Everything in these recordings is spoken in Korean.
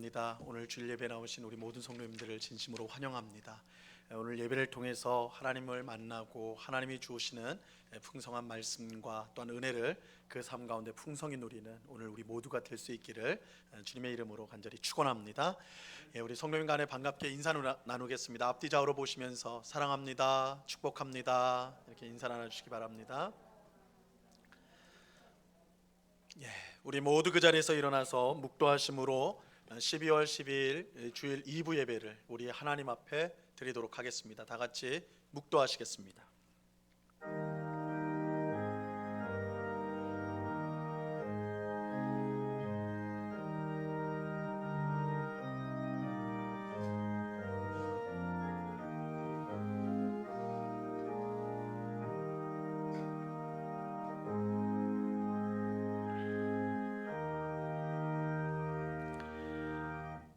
반갑습니다. 오늘 주일 예배 나오신 우리 모든 성도님들을 진심으로 환영합니다. 오늘 예배를 통해서 하나님을 만나고 하나님이 주시는 풍성한 말씀과 또한 은혜를 그 삶 가운데 풍성히 누리는 오늘 우리 모두가 될 수 있기를 주님의 이름으로 간절히 축원합니다. 우리 성도님 간에 반갑게 인사 나누겠습니다. 앞뒤 좌우로 보시면서 사랑합니다, 축복합니다 이렇게 인사 나눠주시기 바랍니다. 우리 모두 그 자리에서 일어나서 묵도하심으로 12월 12일 주일 2부 예배를 우리 하나님 앞에 드리도록 하겠습니다. 다 같이 묵도하시겠습니다.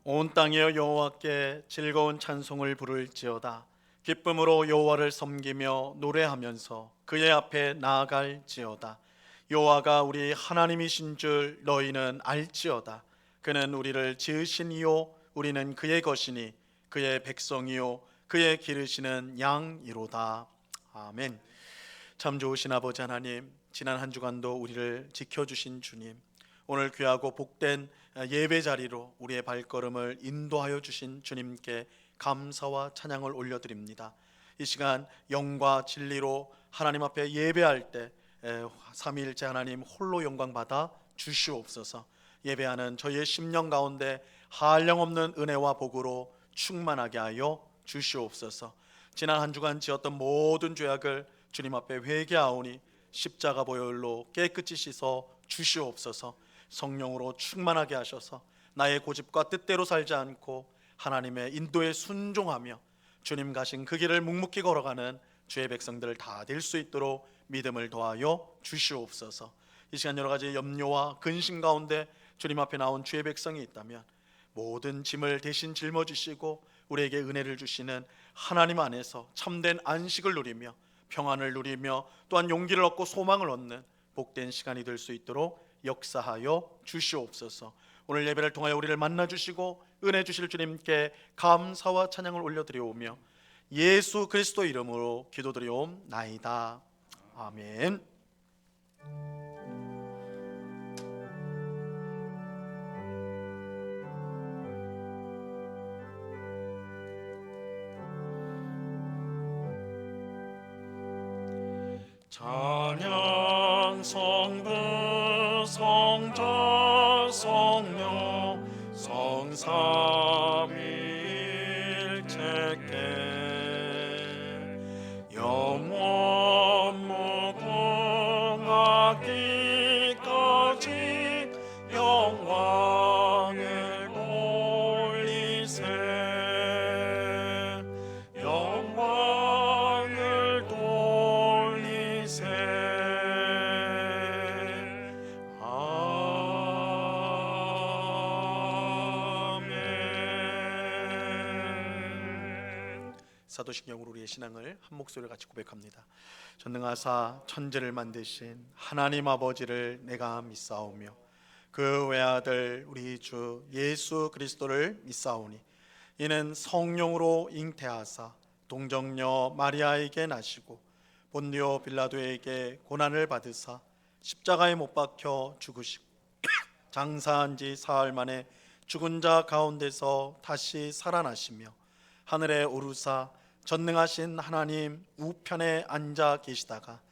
온 땅이여 여호와께 즐거운 찬송을 부를지어다. 기쁨으로 여호와를 섬기며 노래하면서 그의 앞에 나아갈지어다. 여호와가 우리 하나님이신 줄 너희는 알지어다. 그는 우리를 지으신 이요 우리는 그의 것이니 그의 백성이요 그의 기르시는 양이로다. 아멘. 참 좋으신 아버지 하나님, 지난 한 주간도 우리를 지켜주신 주님, 오늘 귀하고 복된 예배 자리로 우리의 발걸음을 인도하여 주신 주님께 감사와 찬양을 올려드립니다. 이 시간 영과 진리로 하나님 앞에 예배할 때 삼위일체 하나님 홀로 영광 받아 주시옵소서. 예배하는 저희의 심령 가운데 한량없는 은혜와 복으로 충만하게 하여 주시옵소서. 지난 한 주간 지었던 모든 죄악을 주님 앞에 회개하오니 십자가 보혈로 깨끗이 씻어 주시옵소서. 성령으로 충만하게 하셔서 나의 고집과 뜻대로 살지 않고 하나님의 인도에 순종하며 주님 가신 그 길을 묵묵히 걸어가는 주의 백성들 다 될 수 있도록 믿음을 더하여 주시옵소서. 이 시간 여러 가지 염려와 근심 가운데 주님 앞에 나온 주의 백성이 있다면 모든 짐을 대신 짊어지시고 우리에게 은혜를 주시는 하나님 안에서 참된 안식을 누리며 평안을 누리며 또한 용기를 얻고 소망을 얻는 복된 시간이 될 수 있도록 역사하여 주시옵소서. 오늘 예배를 통하여 우리를 만나주시고 은혜 주실 주님께 감사와 찬양을 올려드리오며 예수 그리스도 이름으로 기도드리옵나이다. 아멘. 찬양 성부 성자 성령 성삼위일체께 영원 무궁하기까지 영광을 돌리세. 영광을 돌리세. 사도신경으로 우리의 신앙을 한 목소리로 같이 고백합니다. 전능하사 천지를 만드신 하나님 아버지를 내가 믿사오며 그 외아들 우리 주 예수 그리스도를 믿사오니 이는 성령으로 잉태하사 동정녀 마리아에게 나시고 본디오 빌라도에게 고난을 받으사 십자가에 못 박혀 죽으시고 장사한 지 사흘 만에 죽은 자 가운데서 다시 살아나시며 하늘에 오르사 전능하신 하나님 우편에 앉아 계시다가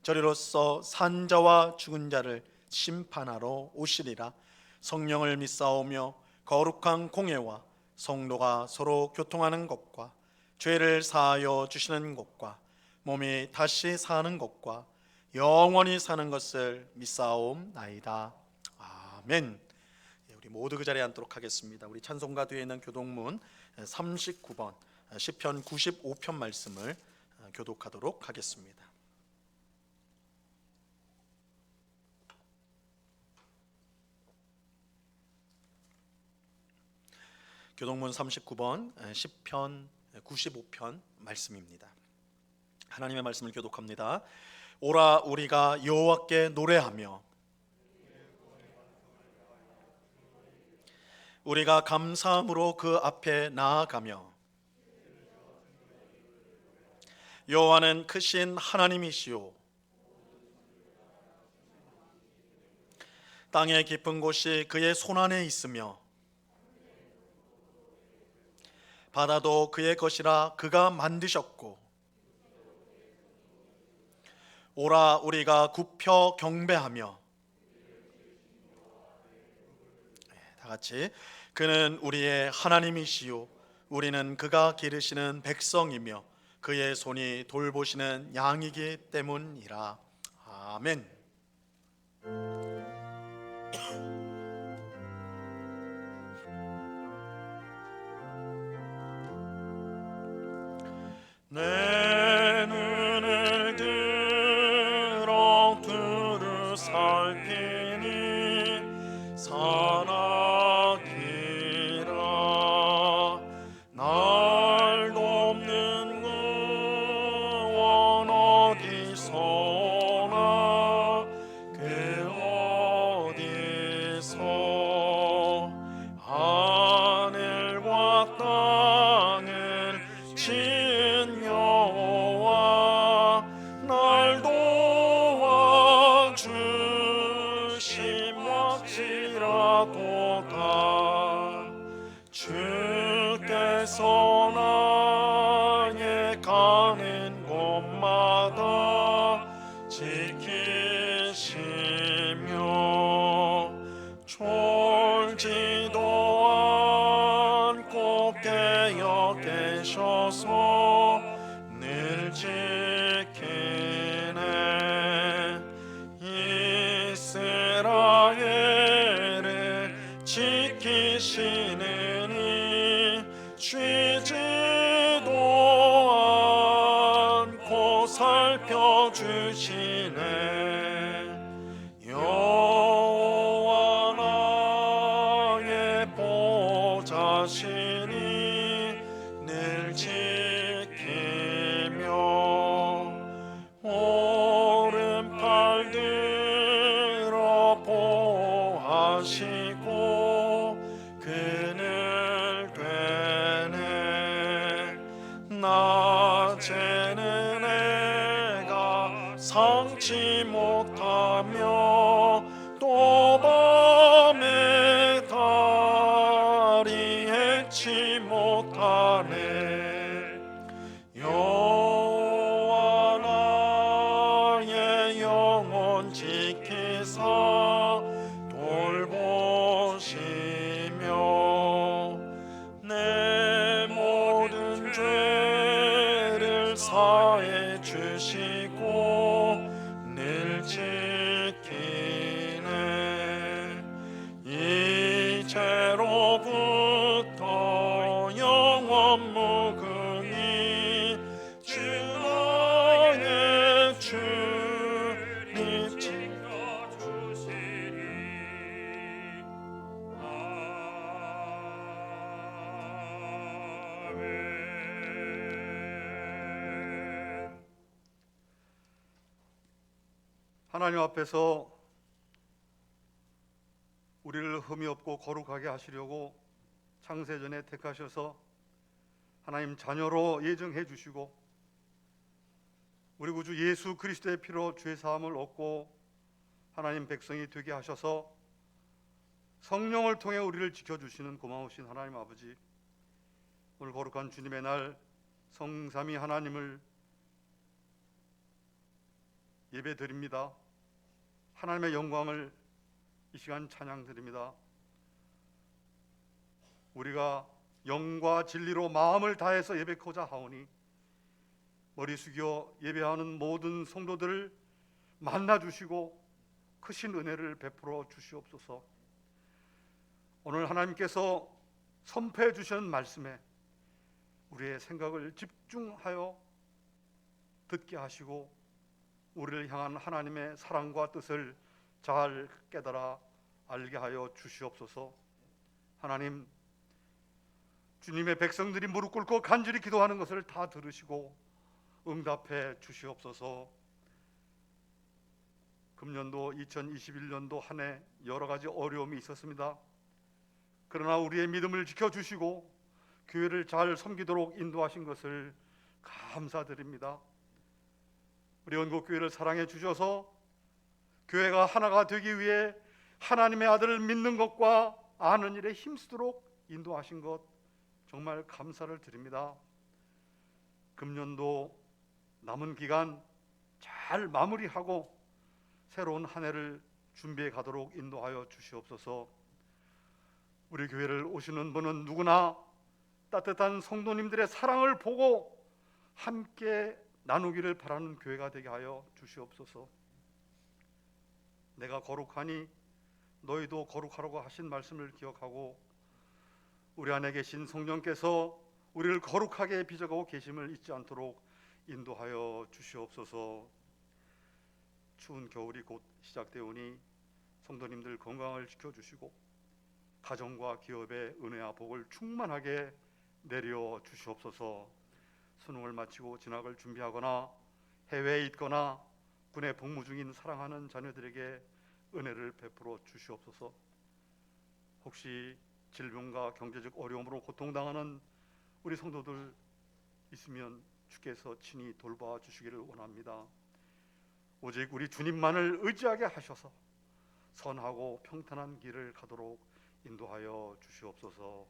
저리로서 산 자와 죽은 자를 심판하러 오시리라. 성령을 믿사오며 거룩한 공예와 성도가 서로 교통하는 것과 죄를 사하여 주시는 것과 몸이 다시 사는 것과 영원히 사는 것을 믿사옵나이다. 아멘. 우리 모두 그 자리에 앉도록 하겠습니다. 우리 찬송가 뒤에 있는 교독문 39번 시편 95편 말씀을 교독하도록 하겠습니다. 교독문 39번 시편 95편 말씀입니다. 하나님의 말씀을 교독합니다. 오라 우리가 여호와께 노래하며 우리가 감사함으로 그 앞에 나아가며 여호와는 크신 하나님이시오 땅의 깊은 곳이 그의 손안에 있으며 바다도 그의 것이라 그가 만드셨고 오라 우리가 굽혀 경배하며 다 같이 그는 우리의 하나님이시요 우리는 그가 기르시는 백성이며 그의 손이 돌보시는 양이기 때문이라. 아멘. 내 눈을 들어 두루 살피니 선하기라. 날 돕는 구원 어디서나 그 어디서 하늘과 땅을 지은 여호와 날 도와주심할지라도다 주께서 나의 가는 곳마다 지키시며 졸지도 않고 깨어 계셔서 늘 지키네. 이스라엘을 지키시느니 쉬지도 않고 살펴주시네. 여호와 나의 보좌시니 늘 지키며 오른팔 들어 보호하시고 그늘 되네. 낮에는 해가 상치 못하며 또 밤에 달이 해치 못하네. 여호와 나의 영혼 지키사 돌보시며 내 모든 죄를 사해 주시고 늘 지키네. 이제로부터 영원 무궁히 주 나의 주님 지켜주시리. 아멘. 하나님 앞에서 우리를 흠이 없고 거룩하게 하시려고 창세전에 택하셔서 하나님 자녀로 예정해 주시고 우리 구주 예수 그리스도의 피로 죄 사함을 얻고 하나님 백성이 되게 하셔서 성령을 통해 우리를 지켜주시는 고마우신 하나님 아버지, 오늘 거룩한 주님의 날 성삼위 하나님을 예배드립니다. 하나님의 영광을 이 시간 찬양드립니다. 우리가 영과 진리로 마음을 다해서 예배코자 하오니 머리 숙여 예배하는 모든 성도들을 만나주시고 크신 은혜를 베풀어 주시옵소서. 오늘 하나님께서 선포해 주신 말씀에 우리의 생각을 집중하여 듣게 하시고 우리를 향한 하나님의 사랑과 뜻을 잘 깨달아 알게 하여 주시옵소서. 하나님, 주님의 백성들이 무릎 꿇고 간절히 기도하는 것을 다 들으시고 응답해 주시옵소서. 금년도 2021년도 한 해 여러 가지 어려움이 있었습니다. 그러나 우리의 믿음을 지켜주시고 교회를 잘 섬기도록 인도하신 것을 감사드립니다. 우리 원국교회를 사랑해 주셔서 교회가 하나가 되기 위해 하나님의 아들을 믿는 것과 아는 일에 힘쓰도록 인도하신 것 정말 감사를 드립니다. 금년도 남은 기간 잘 마무리하고 새로운 한 해를 준비해 가도록 인도하여 주시옵소서. 우리 교회를 오시는 분은 누구나 따뜻한 성도님들의 사랑을 보고 함께 나누기를 바라는 교회가 되게 하여 주시옵소서. 내가 거룩하니 너희도 거룩하라고 하신 말씀을 기억하고 우리 안에 계신 성령께서 우리를 거룩하게 빚어가고 계심을 잊지 않도록 인도하여 주시옵소서. 추운 겨울이 곧 시작되오니 성도님들 건강을 지켜주시고 가정과 기업의 은혜와 복을 충만하게 내려 주시옵소서. 수능을 마치고 진학을 준비하거나 해외에 있거나 군에 복무 중인 사랑하는 자녀들에게 은혜를 베풀어 주시옵소서. 혹시 질병과 경제적 어려움으로 고통당하는 우리 성도들 있으면 주께서 친히 돌봐 주시기를 원합니다. 오직 우리 주님만을 의지하게 하셔서 선하고 평탄한 길을 가도록 인도하여 주시옵소서.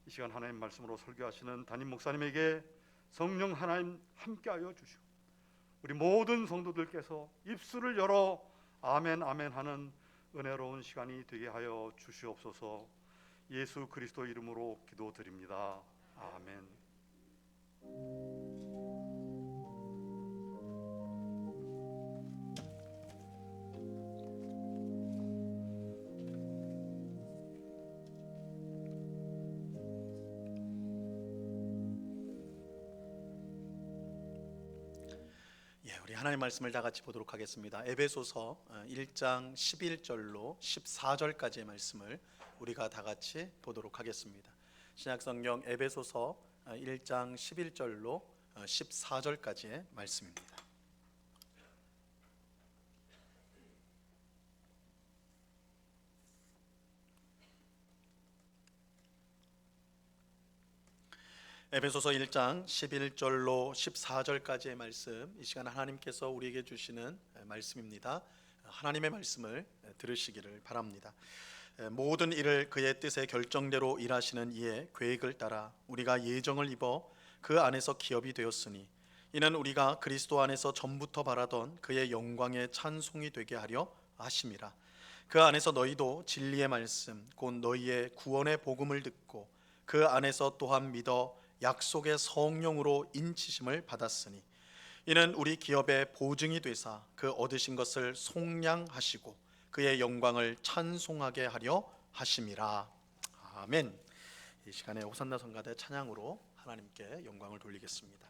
이 시간 하나님 말씀으로 설교하시는 담임 목사님에게 성령 하나님 함께하여 주시고 우리 모든 성도들께서 입술을 열어 아멘 아멘 하는 은혜로운 시간이 되게 하여 주시옵소서. 예수 그리스도 이름으로 기도드립니다. 아멘. 우리 하나님 말씀을 다 같이 보도록 하겠습니다. 에베소서 1장 11절로 14절까지의 말씀을 우리가 다 같이 보도록 하겠습니다. 신약성경 에베소서 1장 11절로 14절까지의 말씀입니다. 에베소서 1장 11절로 14절까지의 말씀, 이 시간 하나님께서 우리에게 주시는 말씀입니다. 하나님의 말씀을 들으시기를 바랍니다. 모든 일을 그의 뜻의 결정대로 일하시는 이의 계획을 따라 우리가 예정을 입어 그 안에서 기업이 되었으니 이는 우리가 그리스도 안에서 전부터 바라던 그의 영광의 찬송이 되게 하려 하심이라. 그 안에서 너희도 진리의 말씀 곧 너희의 구원의 복음을 듣고 그 안에서 또한 믿어 약속의 성령으로 인치심을 받았으니 이는 우리 기업의 보증이 되사 그 얻으신 것을 속량하시고 그의 영광을 찬송하게 하려 하심이라. 아멘. 이 시간에 호산나 성가대 찬양으로 하나님께 영광을 돌리겠습니다.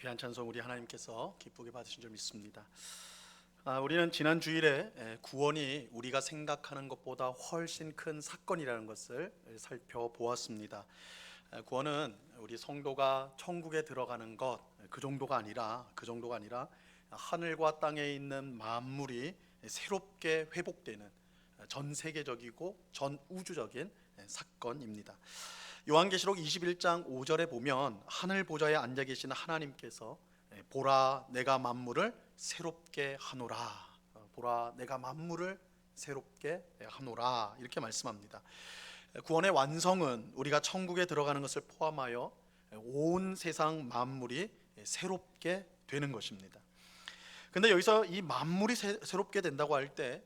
귀한 찬송 우리 하나님께서 기쁘게 받으신 줄 믿습니다. 우리는 지난 주일에 구원이 우리가 생각하는 것보다 훨씬 큰 사건이라는 것을 살펴보았습니다. 구원은 우리 성도가 천국에 들어가는 것 그 정도가 아니라 하늘과 땅에 있는 만물이 새롭게 회복되는 전 세계적이고 전 우주적인 사건입니다. 요한계시록 21장 5절에 보면 하늘 보좌에 앉아 계신 하나님께서 보라 내가 만물을 새롭게 하노라, 보라 내가 만물을 새롭게 하노라 이렇게 말씀합니다. 구원의 완성은 우리가 천국에 들어가는 것을 포함하여 온 세상 만물이 새롭게 되는 것입니다. 근데 여기서 이 만물이 새롭게 된다고 할 때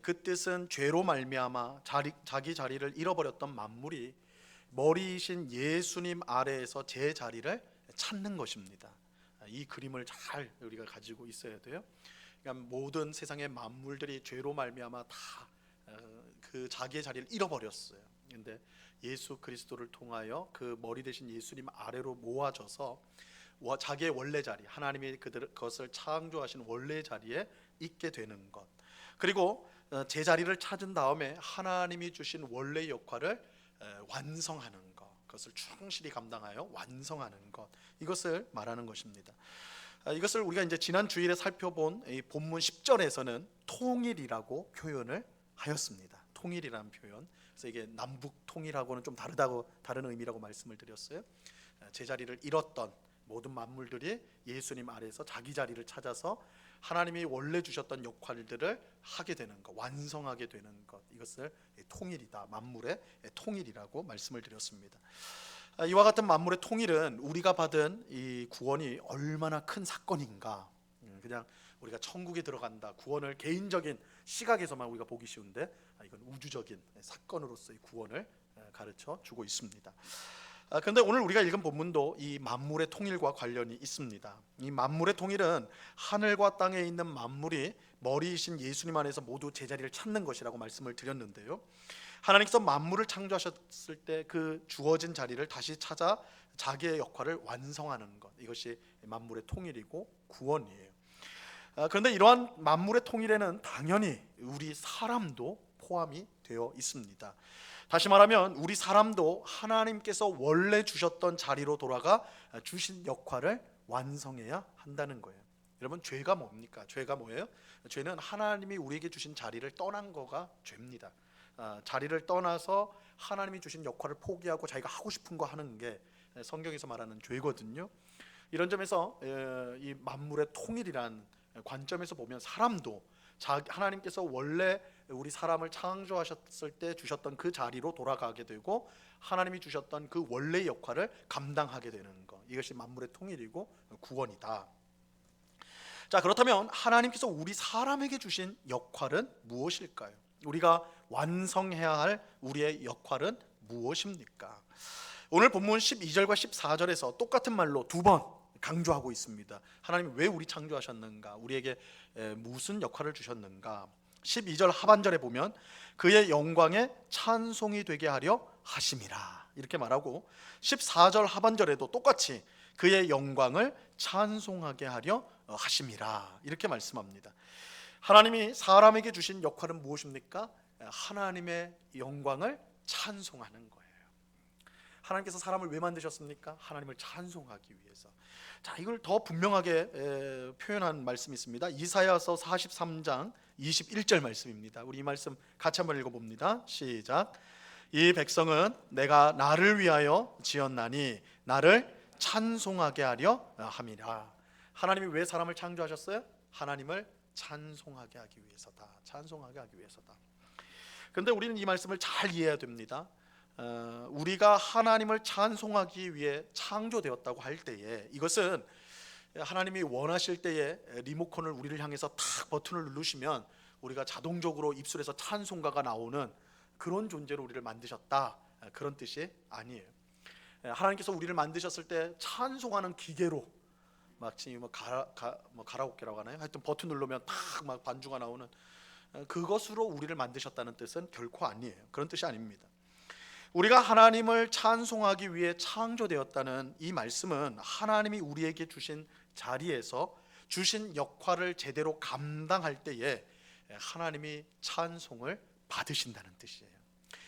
그 뜻은 죄로 말미암아 자기 자리를 잃어버렸던 만물이 머리이신 예수님 아래에서 제 자리를 찾는 것입니다. 이 그림을 잘 우리가 가지고 있어야 돼요. 그러니까 모든 세상의 만물들이 죄로 말미암아 다 그 자기의 자리를 잃어버렸어요. 그런데 예수 그리스도를 통하여 그 머리 대신 예수님 아래로 모아져서 자기의 원래 자리, 하나님이 그것을 창조하신 원래 자리에 있게 되는 것, 그리고 제 자리를 찾은 다음에 하나님이 주신 원래 역할을 완성하는 것, 그것을 충실히 감당하여 완성하는 것, 이것을 말하는 것입니다. 이것을 우리가 이제 지난 주일에 살펴본 이 본문 10절에서는 통일이라고 표현을 하였습니다. 통일이라는 표현. 그래서 이게 남북 통일하고는 좀 다른 의미라고 말씀을 드렸어요. 제자리를 잃었던 모든 만물들이 예수님 아래에서 자기 자리를 찾아서 하나님이 원래 주셨던 역할들을 하게 되는 것, 완성하게 되는 것, 이것을 통일이다, 만물의 통일이라고 말씀을 드렸습니다. 이와 같은 만물의 통일은 우리가 받은 이 구원이 얼마나 큰 사건인가. 그냥 우리가 천국에 들어간다, 구원을 개인적인 시각에서만 우리가 보기 쉬운데 이건 우주적인 사건으로서의 구원을 가르쳐 주고 있습니다. 그런데 오늘 우리가 읽은 본문도 이 만물의 통일과 관련이 있습니다. 이 만물의 통일은 하늘과 땅에 있는 만물이 머리이신 예수님 안에서 모두 제자리를 찾는 것이라고 말씀을 드렸는데요, 하나님께서 만물을 창조하셨을 때 그 주어진 자리를 다시 찾아 자기의 역할을 완성하는 것, 이것이 만물의 통일이고 구원이에요. 그런데 이러한 만물의 통일에는 당연히 우리 사람도 포함이 되어 있습니다. 다시 말하면 우리 사람도 하나님께서 원래 주셨던 자리로 돌아가 주신 역할을 완성해야 한다는 거예요. 여러분, 죄가 뭡니까? 죄가 뭐예요? 죄는 하나님이 우리에게 주신 자리를 떠난 거가 죄입니다. 자리를 떠나서 하나님이 주신 역할을 포기하고 자기가 하고 싶은 거 하는 게 성경에서 말하는 죄거든요. 이런 점에서 이 만물의 통일이란 관점에서 보면 사람도 하나님께서 원래 우리 사람을 창조하셨을 때 주셨던 그 자리로 돌아가게 되고 하나님이 주셨던 그 원래의 역할을 감당하게 되는 것, 이것이 만물의 통일이고 구원이다. 자, 그렇다면 하나님께서 우리 사람에게 주신 역할은 무엇일까요? 우리가 완성해야 할 우리의 역할은 무엇입니까? 오늘 본문 12절과 14절에서 똑같은 말로 두 번 강조하고 있습니다. 하나님이 왜 우리 창조하셨는가? 우리에게 무슨 역할을 주셨는가? 12절 하반절에 보면 그의 영광에 찬송이 되게 하려 하심이라 이렇게 말하고, 14절 하반절에도 똑같이 그의 영광을 찬송하게 하려 하심이라 이렇게 말씀합니다. 하나님이 사람에게 주신 역할은 무엇입니까? 하나님의 영광을 찬송하는 거예요. 하나님께서 사람을 왜 만드셨습니까? 하나님을 찬송하기 위해서. 자, 이걸 더 분명하게 표현한 말씀이 있습니다. 이사야서 43장 21절 말씀입니다. 우리 이 말씀 같이 한번 읽어봅니다. 시작. 이 백성은 내가 나를 위하여 지었나니 나를 찬송하게 하려 함이라. 하나님이 왜 사람을 창조하셨어요? 하나님을 찬송하게 하기 위해서다. 찬송하게 하기 위해서다. 그런데 우리는 이 말씀을 잘 이해해야 됩니다. 우리가 하나님을 찬송하기 위해 창조되었다고 할 때에, 이것은 하나님이 원하실 때에 리모컨을 우리를 향해서 탁 버튼을 누르시면 우리가 자동적으로 입술에서 찬송가가 나오는 그런 존재로 우리를 만드셨다, 그런 뜻이 아니에요. 하나님께서 우리를 만드셨을 때 찬송하는 기계로, 마치 가라오케라고 하나요? 하여튼 버튼 누르면 탁 막 반주가 나오는 그것으로 우리를 만드셨다는 뜻은 결코 아니에요. 그런 뜻이 아닙니다. 우리가 하나님을 찬송하기 위해 창조되었다는 이 말씀은 하나님이 우리에게 주신 자리에서 주신 역할을 제대로 감당할 때에 하나님이 찬송을 받으신다는 뜻이에요.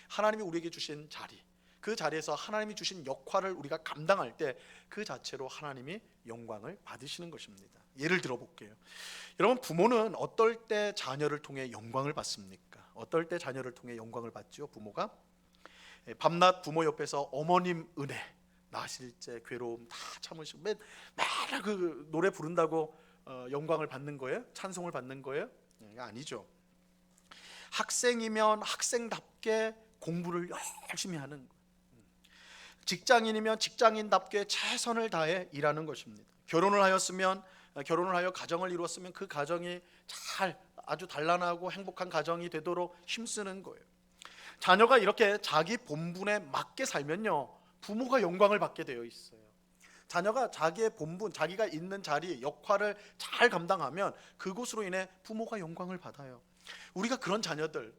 하나님이 우리에게 주신 자리, 그 자리에서 하나님이 주신 역할을 우리가 감당할 때 그 자체로 하나님이 영광을 받으시는 것입니다. 예를 들어 볼게요. 여러분, 부모는 어떨 때 자녀를 통해 영광을 받습니까? 어떨 때 자녀를 통해 영광을 받죠? 부모가 밤낮 부모 옆에서 어머님 은혜, 나실 때 괴로움 다 참으시고 맨날 그 노래 부른다고 영광을 받는 거예요? 찬송을 받는 거예요? 아니죠. 학생이면 학생답게 공부를 열심히 하는 거예요. 직장인이면 직장인답게 최선을 다해 일하는 것입니다. 결혼을 하여 가정을 이루었으면 그 가정이 아주 단란하고 행복한 가정이 되도록 힘쓰는 거예요. 자녀가 이렇게 자기 본분에 맞게 살면요, 부모가 영광을 받게 되어 있어요. 자녀가 자기의 본분, 자기가 있는 자리, 역할을 잘 감당하면 그것으로 인해 부모가 영광을 받아요. 우리가 그런 자녀들,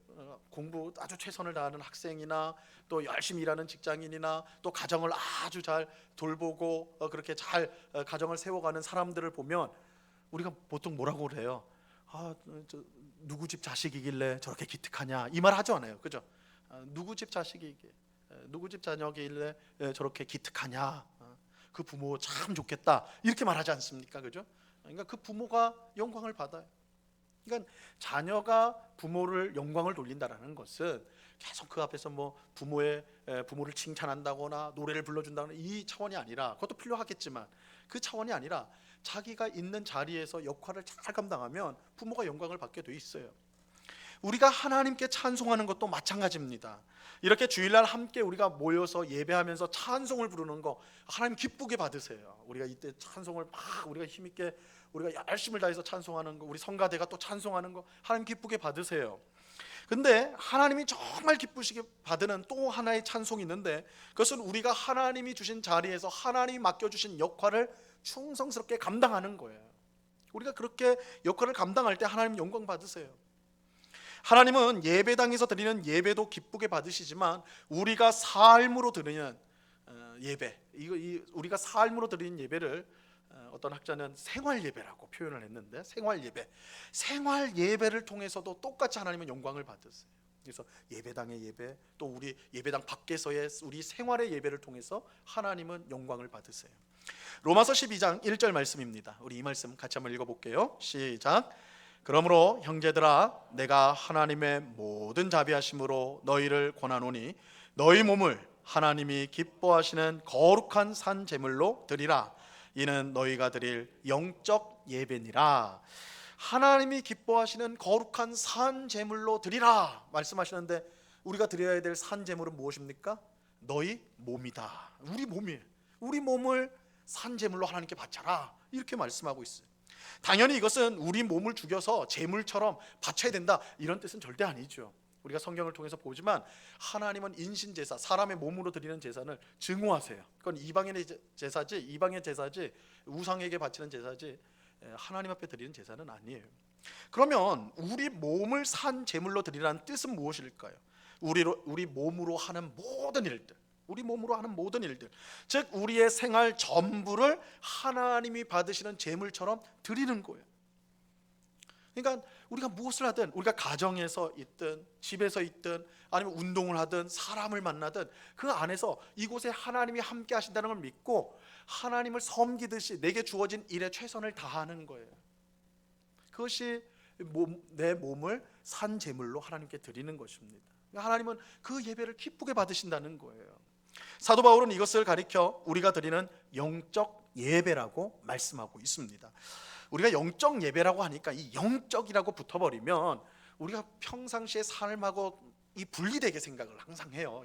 공부 아주 최선을 다하는 학생이나 또 열심히 일하는 직장인이나 또 가정을 아주 잘 돌보고 그렇게 잘 가정을 세워가는 사람들을 보면 우리가 보통 뭐라고 그래요? 누구 집 자식이길래 저렇게 기특하냐, 이 말 하지 않아요, 그죠? 누구 집 자식이길, 누구 집 자녀길래 저렇게 기특하냐, 그 부모 참 좋겠다, 이렇게 말하지 않습니까, 그죠? 그러니까 그 부모가 영광을 받아요. 그러니까 자녀가 부모를 영광을 돌린다라는 것은 계속 그 앞에서 뭐 부모를 칭찬한다거나 노래를 불러준다거나 이 차원이 아니라, 그것도 필요하겠지만 그 차원이 아니라 자기가 있는 자리에서 역할을 잘 감당하면 부모가 영광을 받게 돼 있어요. 우리가 하나님께 찬송하는 것도 마찬가지입니다. 이렇게 주일날 함께 우리가 모여서 예배하면서 찬송을 부르는 거 하나님 기쁘게 받으세요. 우리가 이때 찬송을 막 우리가 힘있게 우리가 열심을 다해서 찬송하는 거, 우리 성가대가 또 찬송하는 거 하나님 기쁘게 받으세요. 근데 하나님이 정말 기쁘시게 받는 또 하나의 찬송이 있는데, 그것은 우리가 하나님이 주신 자리에서 하나님이 맡겨주신 역할을 충성스럽게 감당하는 거예요. 우리가 그렇게 역할을 감당할 때 하나님 영광 받으세요. 하나님은 예배당에서 드리는 예배도 기쁘게 받으시지만 우리가 삶으로 드리는 예배, 우리가 삶으로 드리는 예배를 어떤 학자는 생활 예배라고 표현을 했는데, 생활 예배를 통해서도 똑같이 하나님은 영광을 받으세요. 그래서 예배당의 예배, 또 우리 예배당 밖에서의 우리 생활의 예배를 통해서 하나님은 영광을 받으세요. 로마서 12장 1절 말씀입니다. 우리 이 말씀 같이 한번 읽어볼게요. 시작. 그러므로 형제들아, 내가 하나님의 모든 자비하심으로 너희를 권하노니 너희 몸을 하나님이 기뻐하시는 거룩한 산 제물로 드리라. 이는 너희가 드릴 영적 예배니라. 하나님이 기뻐하시는 거룩한 산 제물로 드리라 말씀하시는데, 우리가 드려야 될 산 제물은 무엇입니까? 너희 몸이다. 우리 몸이에요. 우리 몸을 산 제물로 하나님께 바쳐라, 이렇게 말씀하고 있어요. 당연히 이것은 우리 몸을 죽여서 제물처럼 바쳐야 된다, 이런 뜻은 절대 아니죠. 우리가 성경을 통해서 보지만 하나님은 인신제사, 사람의 몸으로 드리는 제사를 증오하세요. 그건 이방인의 제사지 우상에게 바치는 제사지 하나님 앞에 드리는 제사는 아니에요. 그러면 우리 몸을 산 제물로 드리라는 뜻은 무엇일까요? 우리 몸으로 하는 모든 일들, 즉 우리의 생활 전부를 하나님이 받으시는 제물처럼 드리는 거예요. 그러니까 우리가 무엇을 하든, 우리가 가정에서 있든 집에서 있든 아니면 운동을 하든 사람을 만나든 그 안에서 이곳에 하나님이 함께 하신다는 걸 믿고 하나님을 섬기듯이 내게 주어진 일에 최선을 다하는 거예요. 그것이 내 몸을 산 제물로 하나님께 드리는 것입니다. 하나님은 그 예배를 기쁘게 받으신다는 거예요. 사도 바울은 이것을 가리켜 우리가 드리는 영적 예배라고 말씀하고 있습니다. 우리가 영적 예배라고 하니까 이 영적이라고 붙어버리면 우리가 평상시의 삶하고 이 분리되게 생각을 항상 해요.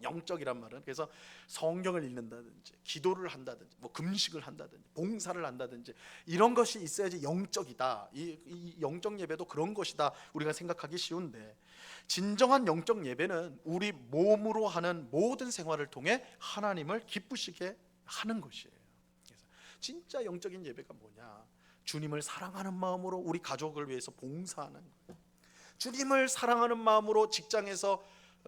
영적이란 말은, 그래서 성경을 읽는다든지 기도를 한다든지 뭐 금식을 한다든지 봉사를 한다든지 이런 것이 있어야지 영적이다, 이 영적 예배도 그런 것이다 우리가 생각하기 쉬운데, 진정한 영적 예배는 우리 몸으로 하는 모든 생활을 통해 하나님을 기쁘시게 하는 것이에요. 그래서 진짜 영적인 예배가 뭐냐? 주님을 사랑하는 마음으로 우리 가족을 위해서 봉사하는 거예요. 주님을 사랑하는 마음으로 직장에서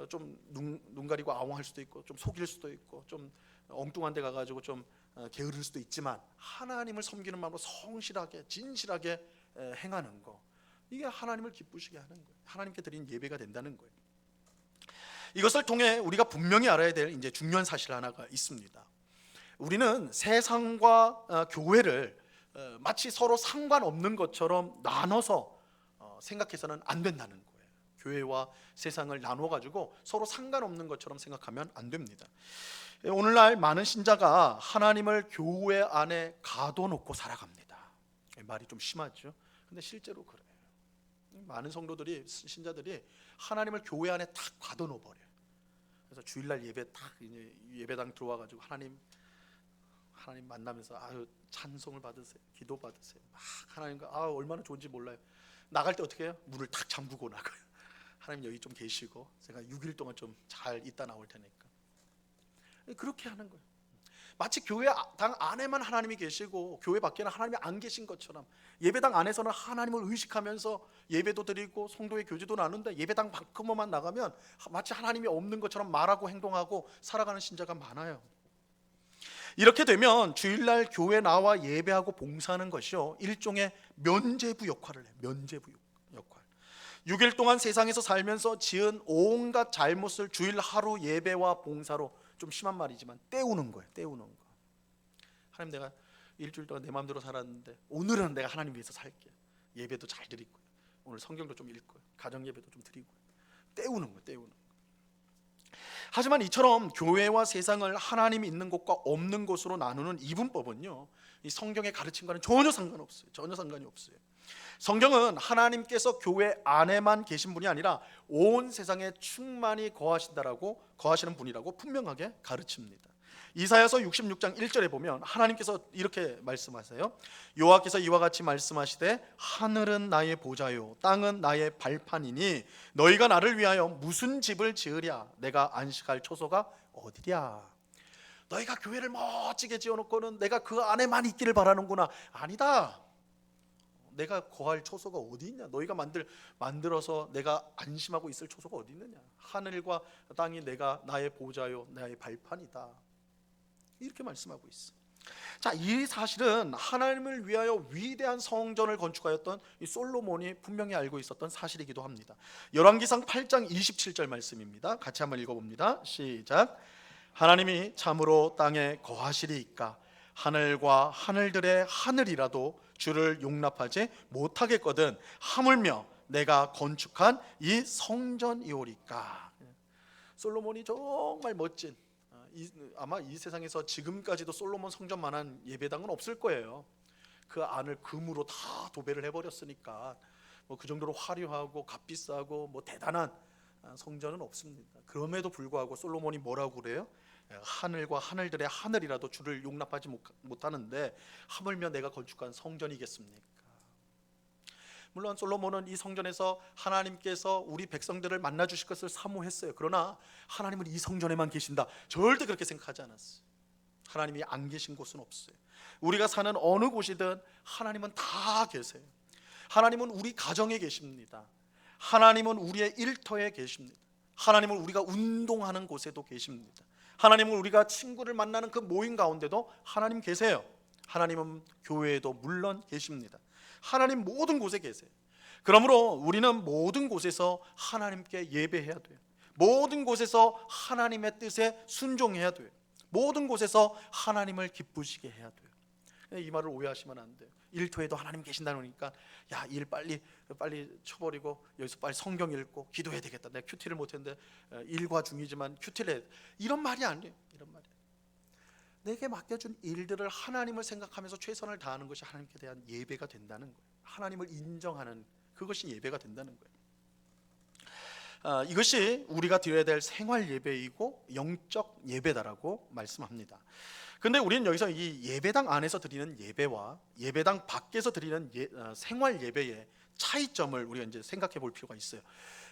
좀 눈 가리고 아웅할 수도 있고 좀 속일 수도 있고 좀 엉뚱한 데 가가지고 좀 게으를 수도 있지만 하나님을 섬기는 마음으로 성실하게 진실하게 행하는 거, 이게 하나님을 기쁘시게 하는 거예요. 하나님께 드린 예배가 된다는 거예요. 이것을 통해 우리가 분명히 알아야 될 이제 중요한 사실 하나가 있습니다. 우리는 세상과 교회를 마치 서로 상관없는 것처럼 나눠서 생각해서는 안 된다는 거예요. 교회와 세상을 나눠 가지고 서로 상관없는 것처럼 생각하면 안 됩니다. 오늘날 많은 신자가 하나님을 교회 안에 가둬놓고 살아갑니다. 말이 좀 심하죠. 근데 실제로 그래요. 많은 성도들이, 신자들이 하나님을 교회 안에 탁 가둬놓아 버려요. 그래서 주일날 예배 딱 이제 예배당 들어와 가지고 하나님 만나면서 아유 찬송을 받으세요, 기도 받으세요. 막 하나님과 얼마나 좋은지 몰라요. 나갈 때 어떻게 해요? 문을 탁 잠그고 나가요. 하나님 여기 좀 계시고 제가 6일 동안 좀 잘 있다 나올 테니까. 그렇게 하는 거예요. 마치 교회당 안에만 하나님이 계시고 교회 밖에는 하나님이 안 계신 것처럼, 예배당 안에서는 하나님을 의식하면서 예배도 드리고 성도의 교제도 나누는데 예배당 밖으로만 나가면 마치 하나님이 없는 것처럼 말하고 행동하고 살아가는 신자가 많아요. 이렇게 되면 주일날 교회 나와 예배하고 봉사하는 것이요, 일종의 면죄부 역할을 해요. 면죄부 역할. 6일 동안 세상에서 살면서 지은 온갖 잘못을 주일 하루 예배와 봉사로, 좀 심한 말이지만 때우는 거예요. 때우는 거. 하나님, 내가 일주일 동안 내 마음대로 살았는데 오늘은 내가 하나님 위해서 살게. 예배도 잘 드리고 오늘 성경도 좀 읽고 가정 예배도 좀 드리고. 때우는 거예요. 때우는 거. 하지만 이처럼 교회와 세상을 하나님이 있는 곳과 없는 곳으로 나누는 이분법은요, 이 성경의 가르침과는 전혀 상관없어요. 전혀 상관이 없어요. 성경은 하나님께서 교회 안에만 계신 분이 아니라 온 세상에 충만히 거하시는 분이라고 분명하게 가르칩니다. 이사야서 66장 1절에 보면 하나님께서 이렇게 말씀하세요. 여호와께서 이와 같이 말씀하시되 하늘은 나의 보좌요 땅은 나의 발판이니 너희가 나를 위하여 무슨 집을 지으랴. 내가 안식할 초소가 어디랴. 너희가 교회를 멋지게 지어놓고는 내가 그 안에만 있기를 바라는구나. 아니다. 내가 거할 초소가 어디 있냐. 너희가 만들어서 내가 안심하고 있을 초소가 어디 있느냐. 하늘과 땅이 나의 보좌요 나의 발판이다. 이렇게 말씀하고 있어. 자, 이 사실은 하나님을 위하여 위대한 성전을 건축하였던 이 솔로몬이 분명히 알고 있었던 사실이기도 합니다. 열왕기상 8장 27절 말씀입니다. 같이 한번 읽어봅니다. 시작. 하나님이 참으로 땅에 거하시리이까 하늘과 하늘들의 하늘이라도 주를 용납하지 못하겠거든 하물며 내가 건축한 이 성전이오리까. 솔로몬이 정말 멋진, 아마 이 세상에서 지금까지도 솔로몬 성전만한 예배당은 없을 거예요. 그 안을 금으로 다 도배를 해버렸으니까 그 정도로 화려하고 값비싸고 대단한 성전은 없습니다. 그럼에도 불구하고 솔로몬이 뭐라고 그래요? 하늘과 하늘들의 하늘이라도 주를 용납하지 못하는데 하물며 내가 건축한 성전이겠습니까? 물론 솔로몬은 이 성전에서 하나님께서 우리 백성들을 만나 주실 것을 사모했어요. 그러나 하나님은 이 성전에만 계신다, 절대 그렇게 생각하지 않았어요. 하나님이 안 계신 곳은 없어요. 우리가 사는 어느 곳이든 하나님은 다 계세요. 하나님은 우리 가정에 계십니다. 하나님은 우리의 일터에 계십니다. 하나님은 우리가 운동하는 곳에도 계십니다. 하나님은 우리가 친구를 만나는 그 모임 가운데도 하나님 계세요. 하나님은 교회에도 물론 계십니다. 하나님 모든 곳에 계세요. 그러므로 우리는 모든 곳에서 하나님께 예배해야 돼요. 모든 곳에서 하나님의 뜻에 순종해야 돼요. 모든 곳에서 하나님을 기쁘시게 해야 돼요. 이 말을 오해하시면 안 돼요. 일터에도 하나님 계신다니까 야, 일 빨리 쳐버리고 여기서 빨리 성경 읽고 기도해야 되겠다. 내가 큐티를 못했는데 일과 중이지만 큐티를 해야 돼. 이런 말이 아니에요. 이런 말이. 내게 맡겨준 일들을 하나님을 생각하면서 최선을 다하는 것이 하나님께 대한 예배가 된다는 거예요. 하나님을 인정하는 그것이 예배가 된다는 거예요. 이것이 우리가 드려야 될 생활 예배이고 영적 예배다라고 말씀합니다. 근데 우리는 여기서 이 예배당 안에서 드리는 예배와 예배당 밖에서 드리는 생활 예배의 차이점을 우리가 이제 생각해 볼 필요가 있어요.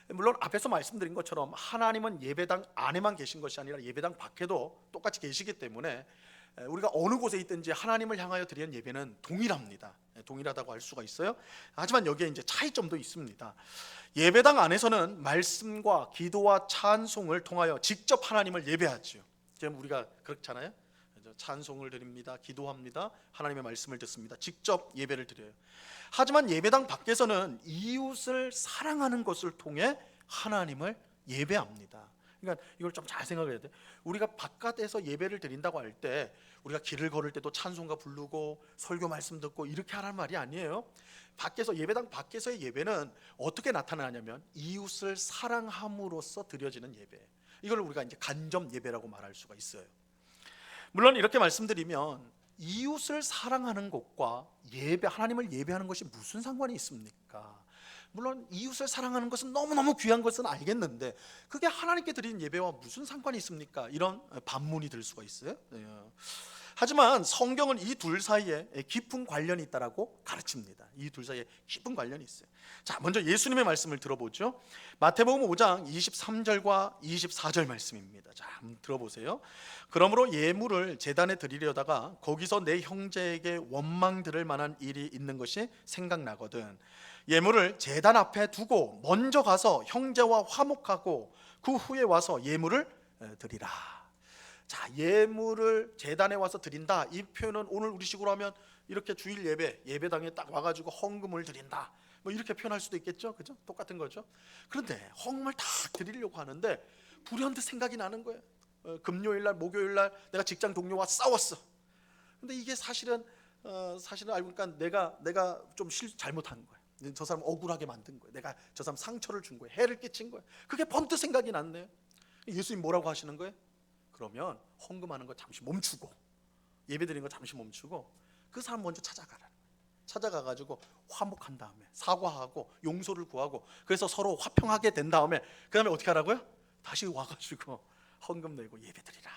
물론 앞에서 말씀드린 것처럼 하나님은 예배당 안에만 계신 것이 아니라 예배당 밖에도 똑같이 계시기 때문에 우리가 어느 곳에 있든지 하나님을 향하여 드리는 예배는 동일합니다. 동일하다고 할 수가 있어요. 하지만 여기에 이제 차이점도 있습니다. 예배당 안에서는 말씀과 기도와 찬송을 통하여 직접 하나님을 예배하죠. 지금 우리가 그렇잖아요. 이제 찬송을 드립니다. 기도합니다. 하나님의 말씀을 듣습니다. 직접 예배를 드려요. 하지만 예배당 밖에서는 이웃을 사랑하는 것을 통해 하나님을 예배합니다. 그러니까 이걸 좀 잘 생각해야 돼. 우리가 바깥에서 예배를 드린다고 할 때 우리가 길을 걸을 때도 찬송가 부르고 설교 말씀 듣고 이렇게 하라는 말이 아니에요. 밖에서 예배당 밖에서의 예배는 어떻게 나타나냐면 이웃을 사랑함으로써 드려지는 예배. 이걸 우리가 이제 간접 예배라고 말할 수가 있어요. 물론 이렇게 말씀드리면 이웃을 사랑하는 것과 예배, 하나님을 예배하는 것이 무슨 상관이 있습니까? 물론 이웃을 사랑하는 것은 너무너무 귀한 것은 알겠는데 그게 하나님께 드리는 예배와 무슨 상관이 있습니까? 이런 반문이 들 수가 있어요. 하지만 성경은 이 둘 사이에 깊은 관련이 있다라고 가르칩니다. 이 둘 사이에 깊은 관련이 있어요. 자, 먼저 예수님의 말씀을 들어보죠. 마태복음 5장 23절과 24절 말씀입니다. 자, 한번 들어보세요. 그러므로 예물을 제단에 드리려다가 거기서 내 형제에게 원망 들을 만한 일이 있는 것이 생각나거든. 예물을 제단 앞에 두고 먼저 가서 형제와 화목하고 그 후에 와서 예물을 드리라. 자, 예물을 제단에 와서 드린다. 이 표현은 오늘 우리식으로 하면 이렇게 주일 예배당에 딱 와가지고 헌금을 드린다. 뭐 이렇게 표현할 수도 있겠죠, 그죠? 똑같은 거죠. 그런데 헌금을 딱 드리려고 하는데 불현듯 생각이 나는 거예요. 금요일 날, 목요일 날 내가 직장 동료와 싸웠어. 근데 이게 사실은 알고 보니까 내가 좀 잘못한 거예요. 저 사람 억울하게 만든 거예요. 내가 저 사람 상처를 준 거예요. 해를 끼친 거예요. 그게 번뜩 생각이 났네요. 예수님 뭐라고 하시는 거예요? 그러면 헌금하는 거 잠시 멈추고 예배드리는 거 잠시 멈추고 그 사람 먼저 찾아가라. 찾아가가지고 화목한 다음에 사과하고 용서를 구하고 그래서 서로 화평하게 된 다음에 그 다음에 어떻게 하라고요? 다시 와가지고 헌금 내고 예배드리라.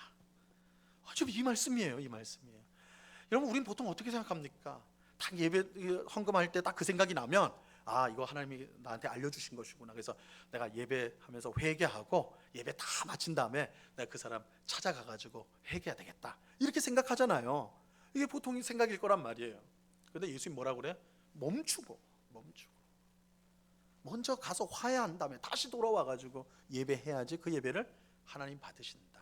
지금 이 말씀이에요. 이 말씀이에요. 여러분, 우린 보통 어떻게 생각합니까? 딱 예배 헌금할 때 딱 그 생각이 나면 아, 이거 하나님이 나한테 알려주신 것이구나. 그래서 내가 예배하면서 회개하고 예배 다 마친 다음에 내가 그 사람 찾아가가지고 회개해야 되겠다. 이렇게 생각하잖아요. 이게 보통 생각일 거란 말이에요. 그런데 예수님 뭐라고 그래? 멈추고 먼저 가서 화해한 다음에 다시 돌아와가지고 예배해야지 그 예배를 하나님 받으신다.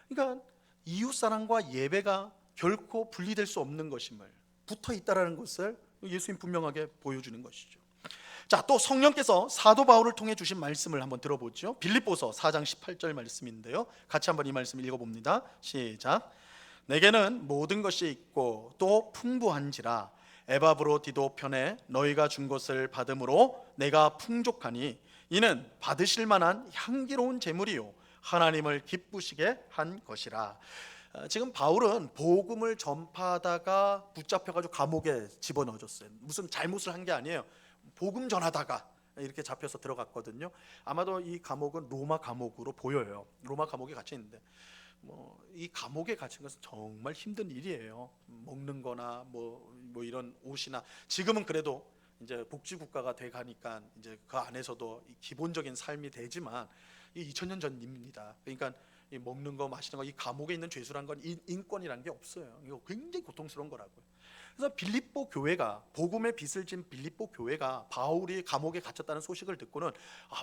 그러니까 이웃사랑과 예배가 결코 분리될 수 없는 것임을, 붙어 있다라는 것을 예수님 분명하게 보여주는 것이죠. 자, 또 성령께서 사도 바울을 통해 주신 말씀을 한번 들어보죠. 빌립보서 4장 18절 말씀인데요. 같이 한번 이 말씀 읽어봅니다. 시작. 내게는 모든 것이 있고 또 풍부한지라 에바브로디도 편에 너희가 준 것을 받음으로 내가 풍족하니 이는 받으실 만한 향기로운 제물이요 하나님을 기쁘시게 한 것이라. 지금 바울은 복음을 전파하다가 붙잡혀가지고 감옥에 집어넣어졌어요. 무슨 잘못을 한 게 아니에요. 복음 전하다가 이렇게 잡혀서 들어갔거든요. 아마도 이 감옥은 로마 감옥으로 보여요. 로마 감옥에 갇혀 있는데 이 감옥에 갇힌 것은 정말 힘든 일이에요. 먹는 거나 뭐 이런 옷이나, 지금은 그래도 이제 복지 국가가 돼 가니까 이제 그 안에서도 기본적인 삶이 되지만 이 2000년 전 일입니다. 그러니까 이 먹는 거 마시는 거, 이 감옥에 있는 죄수란 건 인권이란 게 없어요. 이거 굉장히 고통스러운 거라고요. 그래서 빌립보 교회가, 복음의 빚을 진 빌립보 교회가 바울이 감옥에 갇혔다는 소식을 듣고는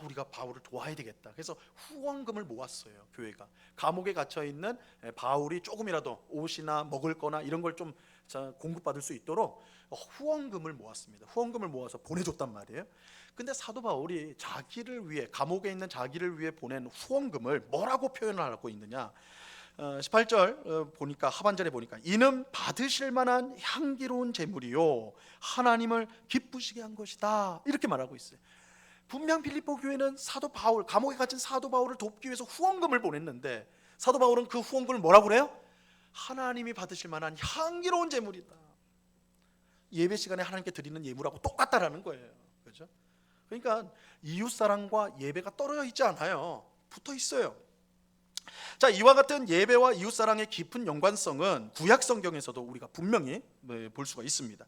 우리가 바울을 도와야 되겠다. 그래서 후원금을 모았어요. 교회가 감옥에 갇혀 있는 바울이 조금이라도 옷이나 먹을 거나 이런 걸 좀 공급받을 수 있도록 후원금을 모았습니다. 후원금을 모아서 보내줬단 말이에요. 근데 사도 바울이 자기를 위해, 감옥에 있는 자기를 위해 보낸 후원금을 뭐라고 표현을 하고 있느냐? 18절 보니까, 하반절에 보니까 이는 받으실 만한 향기로운 제물이요 하나님을 기쁘시게 한 것이다, 이렇게 말하고 있어요. 분명 빌립보 교회는 사도 바울, 감옥에 갇힌 사도 바울을 돕기 위해서 후원금을 보냈는데 사도 바울은 그 후원금을 뭐라고 그래요? 하나님이 받으실 만한 향기로운 제물이다. 예배 시간에 하나님께 드리는 예물하고 똑같다라는 거예요. 그렇죠? 그러니까 이웃사랑과 예배가 떨어져 있지 않아요. 붙어 있어요. 자, 이와 같은 예배와 이웃사랑의 깊은 연관성은 구약 성경에서도 우리가 분명히 볼 수가 있습니다.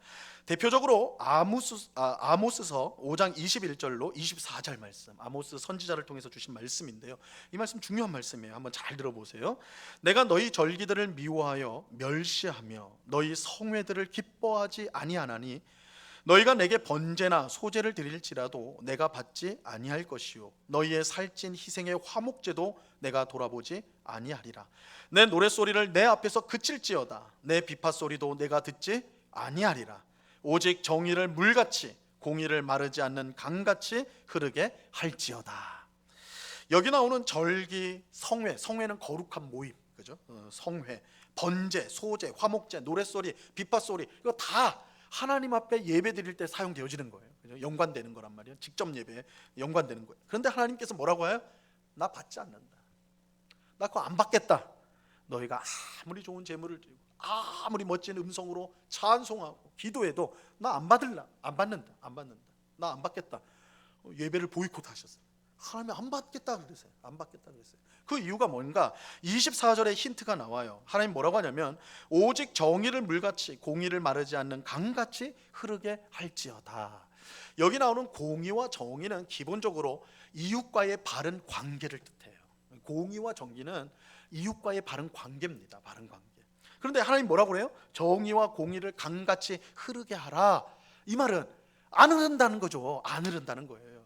대표적으로 아모스서 5장 21절로 24절 말씀, 아모스 선지자를 통해서 주신 말씀인데요. 이 말씀 중요한 말씀이에요. 한번 잘 들어보세요. 내가 너희 절기들을 미워하여 멸시하며 너희 성회들을 기뻐하지 아니하나니 너희가 내게 번제나 소제를 드릴지라도 내가 받지 아니할 것이요 너희의 살찐 희생의 화목제도 내가 돌아보지 아니하리라. 내 노랫소리를 내 앞에서 그칠지어다 내 비파소리도 내가 듣지 아니하리라. 오직 정의를 물같이 공의를 마르지 않는 강같이 흐르게 할지어다. 여기 나오는 절기, 성회, 성회는 거룩한 모임, 그죠? 성회, 번제, 소제, 화목제, 노랫소리, 비파소리, 이거 다 하나님 앞에 예배 드릴 때 사용되어지는 거예요. 그죠? 연관되는 거란 말이에요. 직접 예배에 연관되는 거예요. 그런데 하나님께서 뭐라고 해요? 나 받지 않는다. 나 그거 안 받겠다. 너희가 아무리 좋은 제물을 드리고 아무리 멋진 음성으로 찬송하고 기도해도 나 안 받을라. 안 받는다. 안 받는다. 나 안 받겠다. 예배를 보이콧하셨어요. 하나님 안 받겠다 그러세요. 안 받겠다 그랬어요. 그 이유가 뭔가 24절에 힌트가 나와요. 하나님 뭐라고 하냐면 오직 정의를 물같이 공의를 마르지 않는 강같이 흐르게 할지어다. 여기 나오는 공의와 정의는 기본적으로 이웃과의 바른 관계를 뜻해요. 공의와 정의는 이웃과의 바른 관계입니다. 바른 관계. 그런데 하나님 뭐라고 그래요? 정의와 공의를 강같이 흐르게 하라. 이 말은 안 흐른다는 거죠. 안 흐른다는 거예요.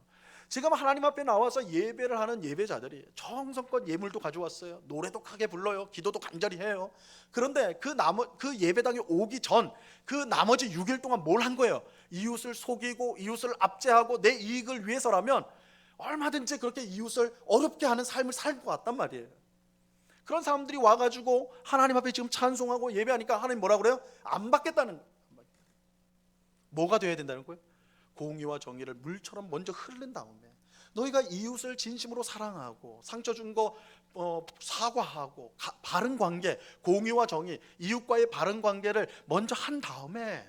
지금 하나님 앞에 나와서 예배를 하는 예배자들이 정성껏 예물도 가져왔어요. 노래도 크게 불러요. 기도도 간절히 해요. 그런데 그 예배당에 오기 전 그 나머지 6일 동안 뭘 한 거예요? 이웃을 속이고 이웃을 압제하고 내 이익을 위해서라면 얼마든지 그렇게 이웃을 어렵게 하는 삶을 살 것 같단 말이에요. 그런 사람들이 와가지고 하나님 앞에 지금 찬송하고 예배하니까 하나님 뭐라 그래요? 안 받겠다는 거예요. 뭐가 돼야 된다는 거예요? 공의와 정의를 물처럼 먼저 흐른 다음에 너희가 이웃을 진심으로 사랑하고 상처 준 거 사과하고 바른 관계, 공의와 정의, 이웃과의 바른 관계를 먼저 한 다음에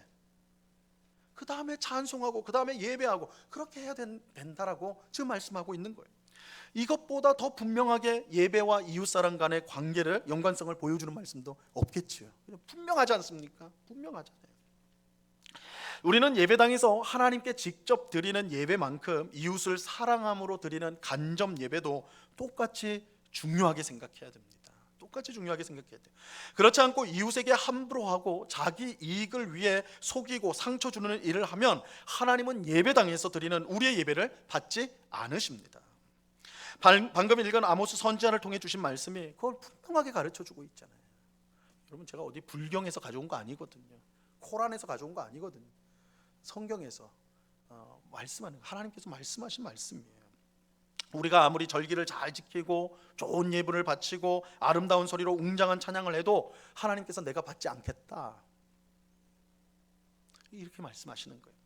그 다음에 찬송하고 그 다음에 예배하고 그렇게 해야 된다라고 지금 말씀하고 있는 거예요. 이것보다 더 분명하게 예배와 이웃사람 간의 관계를 연관성을 보여주는 말씀도 없겠지요. 분명하지 않습니까? 분명하잖아요. 우리는 예배당에서 하나님께 직접 드리는 예배만큼 이웃을 사랑함으로 드리는 간접 예배도 똑같이 중요하게 생각해야 됩니다. 똑같이 중요하게 생각해야 돼요. 그렇지 않고 이웃에게 함부로 하고 자기 이익을 위해 속이고 상처 주는 일을 하면 하나님은 예배당에서 드리는 우리의 예배를 받지 않으십니다. 방금 읽은 아모스 선지자를 통해 주신 말씀이 그걸 분명하게 가르쳐주고 있잖아요. 여러분 제가 어디 불경에서 가져온 거 아니거든요. 코란에서 가져온 거 아니거든요. 성경에서 말씀하는 하나님께서 말씀하신 말씀이에요. 우리가 아무리 절기를 잘 지키고 좋은 예물을 바치고 아름다운 소리로 웅장한 찬양을 해도 하나님께서 내가 받지 않겠다 이렇게 말씀하시는 거예요.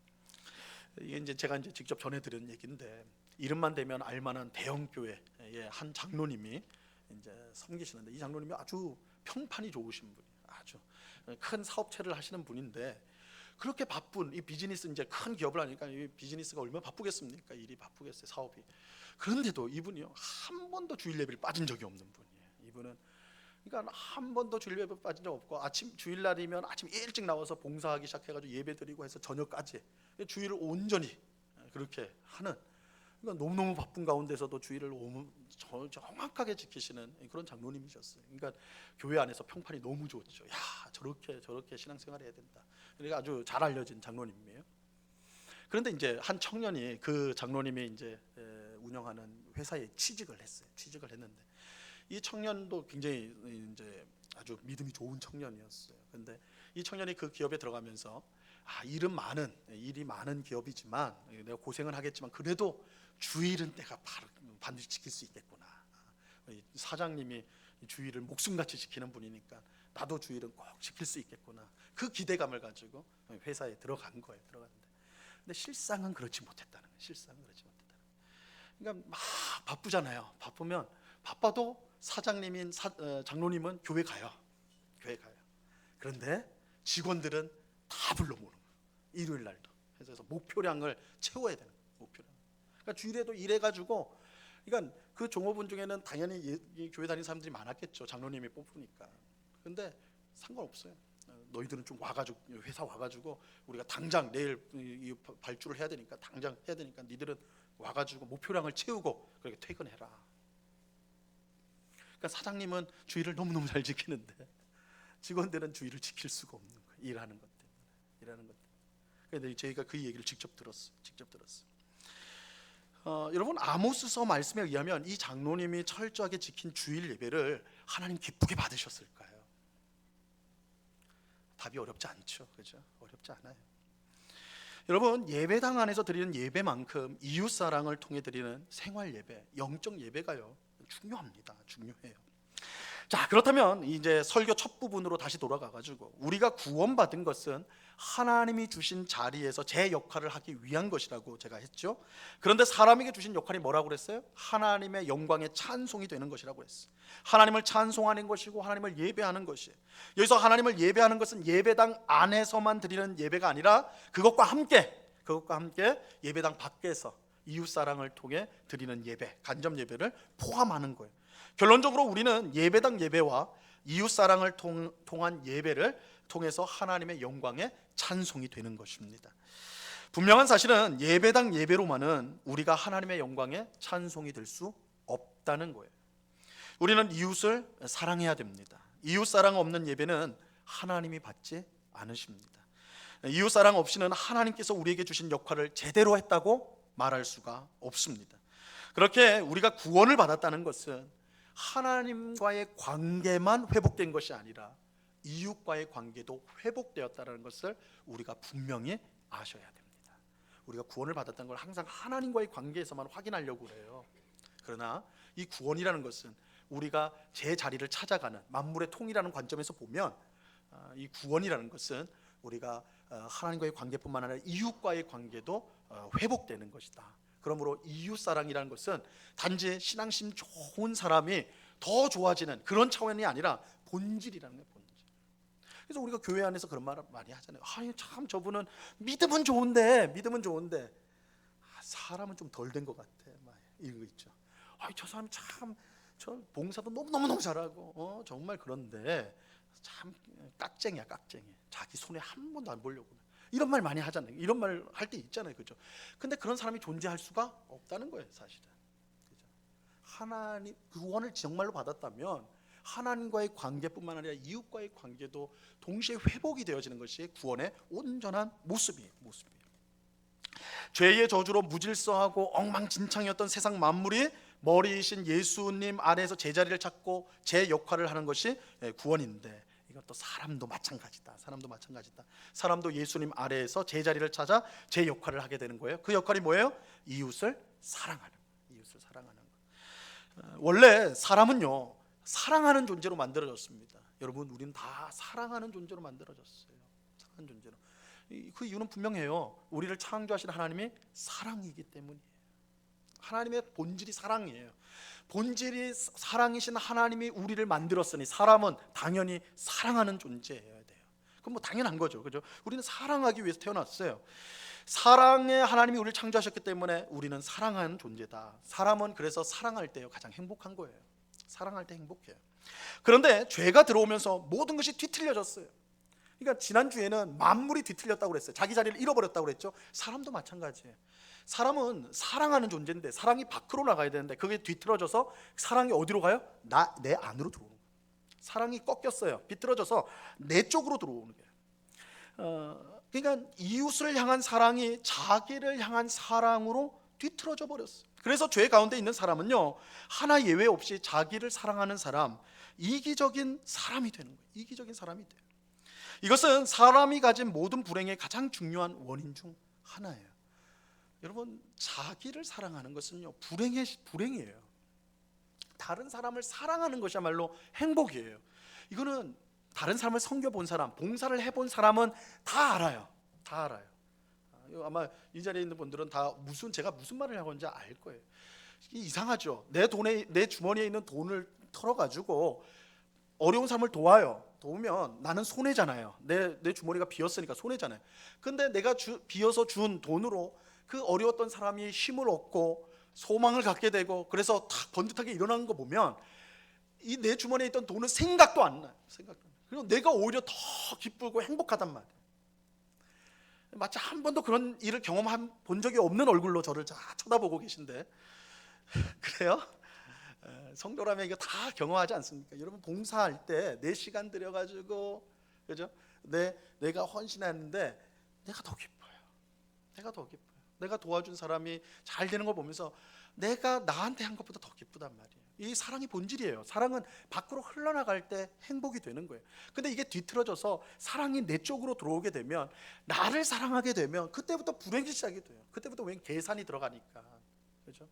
이게 이제 제가 직접 전해드린 얘기인데 이름만 대면 알만한 대형 교회의 한 장로님이 이제 섬기시는데 이 장로님이 아주 평판이 좋으신 분이에요. 아주 큰 사업체를 하시는 분인데 그렇게 바쁜 이 비즈니스 이제 큰 기업을 하니까 이 비즈니스가 얼마나 바쁘겠습니까? 일이 바쁘겠어요, 사업이. 그런데도 이분이요 한 번도 주일 예배를 빠진 적이 없는 분이에요. 이분은 그러니까 한 번도 주일 예배 빠진 적 없고 아침 주일날이면 아침 일찍 나와서 봉사하기 시작해가지고 예배 드리고 해서 저녁까지 주일을 온전히 그렇게 하는. 그러니까 너무너무 바쁜 가운데서도 주일을 정확하게 지키시는 그런 장로님이셨어요. 그러니까 교회 안에서 평판이 너무 좋죠. 야 저렇게 신앙생활 해야 된다. 그러니까 아주 잘 알려진 장로님이에요. 그런데 이제 한 청년이 그 장로님이 이제 운영하는 회사에 취직을 했어요. 취직을 했는데 이 청년도 굉장히 이제 아주 믿음이 좋은 청년이었어요. 근데 이 청년이 그 기업에 들어가면서 일이 많은 기업이지만 내가 고생을 하겠지만 그래도 주일은 내가 반드시 지킬 수 있겠구나. 사장님이 주일을 목숨같이 지키는 분이니까 나도 주일은 꼭 지킬 수 있겠구나. 그 기대감을 가지고 회사에 들어간 거예요. 들어갔는데 근데 실상은 그렇지 못했다는 거예요. 실상은 그렇지 못했다는 거예요. 그러니까 막 바쁘잖아요. 바빠도 사장님인 장로님은 교회 가요. 그런데 직원들은 다 불러모으는 거예요. 일요일 날도. 그래서 목표량을 채워야 되는 거예요. 목표량. 그러니까 주일에도 일해가지고, 그러니까 그 종업원 중에는 당연히 이 교회 다니는 사람들이 많았겠죠. 장로님이 뽑으니까. 그런데 상관없어요. 너희들은 좀 와가지고 회사 와가지고 우리가 당장 내일 이 발주를 해야 되니까 당장 해야 되니까 니들은 와가지고 목표량을 채우고 그렇게 퇴근해라. 그러니까 사장님은 주일을 너무너무 잘 지키는데 직원들은 주일을 지킬 수가 없는 거예요. 일하는 것 때문에. 근데 저희가 그 얘기를 직접 들었어요. 여러분, 아모스서 말씀에 의하면 이 장로님이 철저하게 지킨 주일 예배를 하나님 기쁘게 받으셨을까요? 답이 어렵지 않죠, 그죠? 어렵지 않아요. 여러분, 예배당 안에서 드리는 예배만큼 이웃 사랑을 통해 드리는 생활 예배, 영적 예배가요 중요합니다. 중요해요. 자, 그렇다면 이제 설교 첫 부분으로 다시 돌아가 가지고 우리가 구원받은 것은 하나님이 주신 자리에서 제 역할을 하기 위한 것이라고 제가 했죠. 그런데 사람에게 주신 역할이 뭐라고 그랬어요? 하나님의 영광의 찬송이 되는 것이라고 했어요. 하나님을 찬송하는 것이고 하나님을 예배하는 것이에요. 여기서 하나님을 예배하는 것은 예배당 안에서만 드리는 예배가 아니라 그것과 함께 예배당 밖에서 이웃 사랑을 통해 드리는 예배, 간접 예배를 포함하는 거예요. 결론적으로 우리는 예배당 예배와 이웃 사랑을 통한 예배를 통해서 하나님의 영광의 찬송이 되는 것입니다. 분명한 사실은 예배당 예배로만은 우리가 하나님의 영광의 찬송이 될 수 없다는 거예요. 우리는 이웃을 사랑해야 됩니다. 이웃 사랑 없는 예배는 하나님이 받지 않으십니다. 이웃 사랑 없이는 하나님께서 우리에게 주신 역할을 제대로 했다고 말할 수가 없습니다. 그렇게 우리가 구원을 받았다는 것은 하나님과의 관계만 회복된 것이 아니라 이웃과의 관계도 회복되었다는 것을 우리가 분명히 아셔야 됩니다. 우리가 구원을 받았다는 걸 항상 하나님과의 관계에서만 확인하려고 그래요. 그러나 이 구원이라는 것은 우리가 제 자리를 찾아가는 만물의 통이라는 관점에서 보면 이 구원이라는 것은 우리가 하나님과의 관계뿐만 아니라 이웃과의 관계도 회복되는 것이다. 그러므로 이웃사랑이라는 것은 단지 신앙심 좋은 사람이 더 좋아지는 그런 차원이 아니라 본질이라는 거예요. 본질. 그래서 우리가 교회 안에서 그런 말을 많이 하잖아요. 참 저분은 믿음은 좋은데 사람은 좀 덜 된 것 같아. 이거 있죠. 저 사람 참 저 봉사도 너무 잘하고 정말 그런데 참 깍쟁이야. 자기 손에 한 번도 안 보려고. 이런 말 많이 하잖아요. 이런 말 할 때 있잖아요, 그죠? 근데 그런 사람이 존재할 수가 없다는 거예요, 사실은. 그죠? 하나님 구원을 정말로 받았다면 하나님과의 관계뿐만 아니라 이웃과의 관계도 동시에 회복이 되어지는 것이 구원의 온전한 모습이에요. 죄의 저주로 무질서하고 엉망진창이었던 세상 만물이 머리이신 예수님 안에서 제자리를 찾고 제 역할을 하는 것이 구원인데, 이것도 사람도 마찬가지다. 사람도 예수님 아래에서 제자리를 찾아 제 역할을 하게 되는 거예요. 그 역할이 뭐예요? 이웃을 사랑하는 거. 원래 사람은요 사랑하는 존재로 만들어졌습니다. 여러분, 우리는 다 사랑하는 존재로 만들어졌어요. 사랑하는 존재로. 그 이유는 분명해요. 우리를 창조하신 하나님이 사랑이기 때문이에요. 하나님의 본질이 사랑이에요. 본질이 사랑이신 하나님이 우리를 만들었으니 사람은 당연히 사랑하는 존재여야 돼요. 그건 뭐 당연한 거죠, 그죠? 우리는 사랑하기 위해서 태어났어요. 사랑의 하나님이 우리를 창조하셨기 때문에 우리는 사랑하는 존재다. 사람은 그래서 사랑할 때요 가장 행복한 거예요. 사랑할 때 행복해요. 그런데 죄가 들어오면서 모든 것이 뒤틀려졌어요. 그러니까 지난주에는 만물이 뒤틀렸다고 그랬어요. 자기 자리를 잃어버렸다고 그랬죠. 사람도 마찬가지예요. 사람은 사랑하는 존재인데 사랑이 밖으로 나가야 되는데 그게 뒤틀어져서 사랑이 어디로 가요? 내 안으로 들어오는 거예요. 사랑이 꺾였어요. 비틀어져서 내 쪽으로 들어오는 거예요. 그러니까 이웃을 향한 사랑이 자기를 향한 사랑으로 뒤틀어져 버렸어요. 그래서 죄 가운데 있는 사람은요 하나 예외 없이 자기를 사랑하는 사람, 이기적인 사람이 되는 거예요. 이기적인 사람이 돼요. 이것은 사람이 가진 모든 불행의 가장 중요한 원인 중 하나예요. 여러분, 자기를 사랑하는 것은요 불행이에요. 다른 사람을 사랑하는 것이야말로 행복이에요. 이거는 다른 사람을 섬겨본 사람, 봉사를 해본 사람은 다 알아요. 아마 이 자리에 있는 분들은 다 제가 무슨 말을 하고 있는지 알 거예요. 이상하죠. 내 주머니에 있는 돈을 털어가지고 어려운 사람을 도우면 나는 손해잖아요. 내 주머니가 비었으니까 손해잖아요. 근데 내가 비어서 준 돈으로 그 어려웠던 사람이 힘을 얻고 소망을 갖게 되고 그래서 탁 번듯하게 일어나는 거 보면 이 내 주머니에 있던 돈은 생각도 안 나요. 그리고 내가 오히려 더 기쁘고 행복하단 말이에요. 마치 한 번도 그런 일을 본 적이 없는 얼굴로 저를 쳐다보고 계신데 그래요? 성도라면 이거 다 경험하지 않습니까? 여러분, 봉사할 때 내 시간 들여가지고, 그죠? 내가 헌신하는데 내가 더 기뻐요. 내가 더 기뻐요. 내가 도와준 사람이 잘 되는 걸 보면서 내가 나한테 한 것보다 더 기쁘단 말이에요. 이 사랑이 본질이에요. 사랑은 밖으로 흘러나갈 때 행복이 되는 거예요. 근데 이게 뒤틀어져서 사랑이 내 쪽으로 들어오게 되면, 나를 사랑하게 되면 그때부터 불행이 시작이 돼요. 그때부터 웬 계산이 들어가니까, 그렇죠?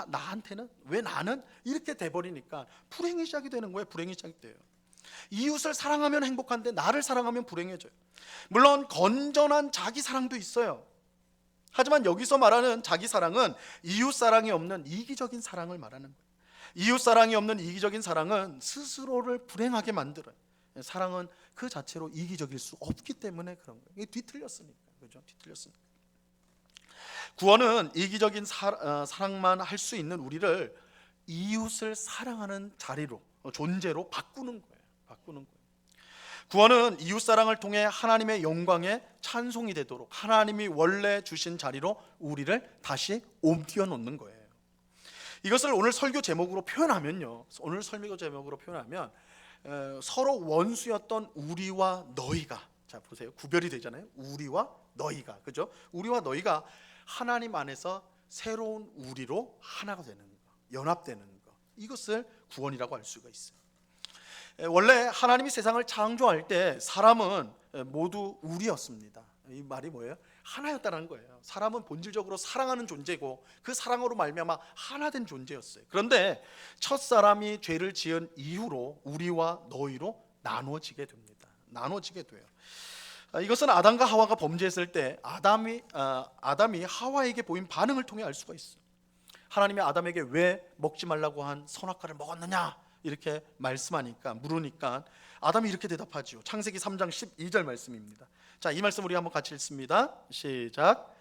나한테는 왜 나는 이렇게 돼버리니까 불행이 시작이 되는 거예요. 불행이 시작이 돼요. 이웃을 사랑하면 행복한데 나를 사랑하면 불행해져요. 물론 건전한 자기 사랑도 있어요. 하지만 여기서 말하는 자기 사랑은 이웃 사랑이 없는 이기적인 사랑을 말하는 거예요. 이웃 사랑이 없는 이기적인 사랑은 스스로를 불행하게 만들어요. 사랑은 그 자체로 이기적일 수 없기 때문에 그런 거예요. 이게 뒤틀렸으니까, 그죠? 뒤틀렸으니까. 구원은 이기적인 사랑만 할 수 있는 우리를 이웃을 사랑하는 자리로, 존재로 바꾸는 거예요. 바꾸는 거예요. 구원은 이웃 사랑을 통해 하나님의 영광에 찬송이 되도록 하나님이 원래 주신 자리로 우리를 다시 옮겨 놓는 거예요. 이것을 오늘 설교 제목으로 표현하면요, 오늘 설교 제목으로 표현하면 서로 원수였던 우리와 너희가, 자 보세요, 구별이 되잖아요. 우리와 너희가, 그죠? 우리와 너희가 하나님 안에서 새로운 우리로 하나가 되는 거, 연합되는 거, 이것을 구원이라고 할 수가 있어요. 원래 하나님이 세상을 창조할 때 사람은 모두 우리였습니다. 이 말이 뭐예요? 하나였다는 거예요. 사람은 본질적으로 사랑하는 존재고 그 사랑으로 말미암아 하나된 존재였어요. 그런데 첫 사람이 죄를 지은 이후로 우리와 너희로 나눠지게 됩니다. 나눠지게 돼요. 이것은 아담과 하와가 범죄했을 때 아담이 하와에게 보인 반응을 통해 알 수가 있어요. 하나님이 아담에게 왜 먹지 말라고 한 선악과를 먹었느냐 이렇게 말씀하니까, 물으니까 아담이 이렇게 대답하죠. 창세기 3장 12절 말씀입니다. 자, 이 말씀 우리 한번 같이 읽습니다. 시작.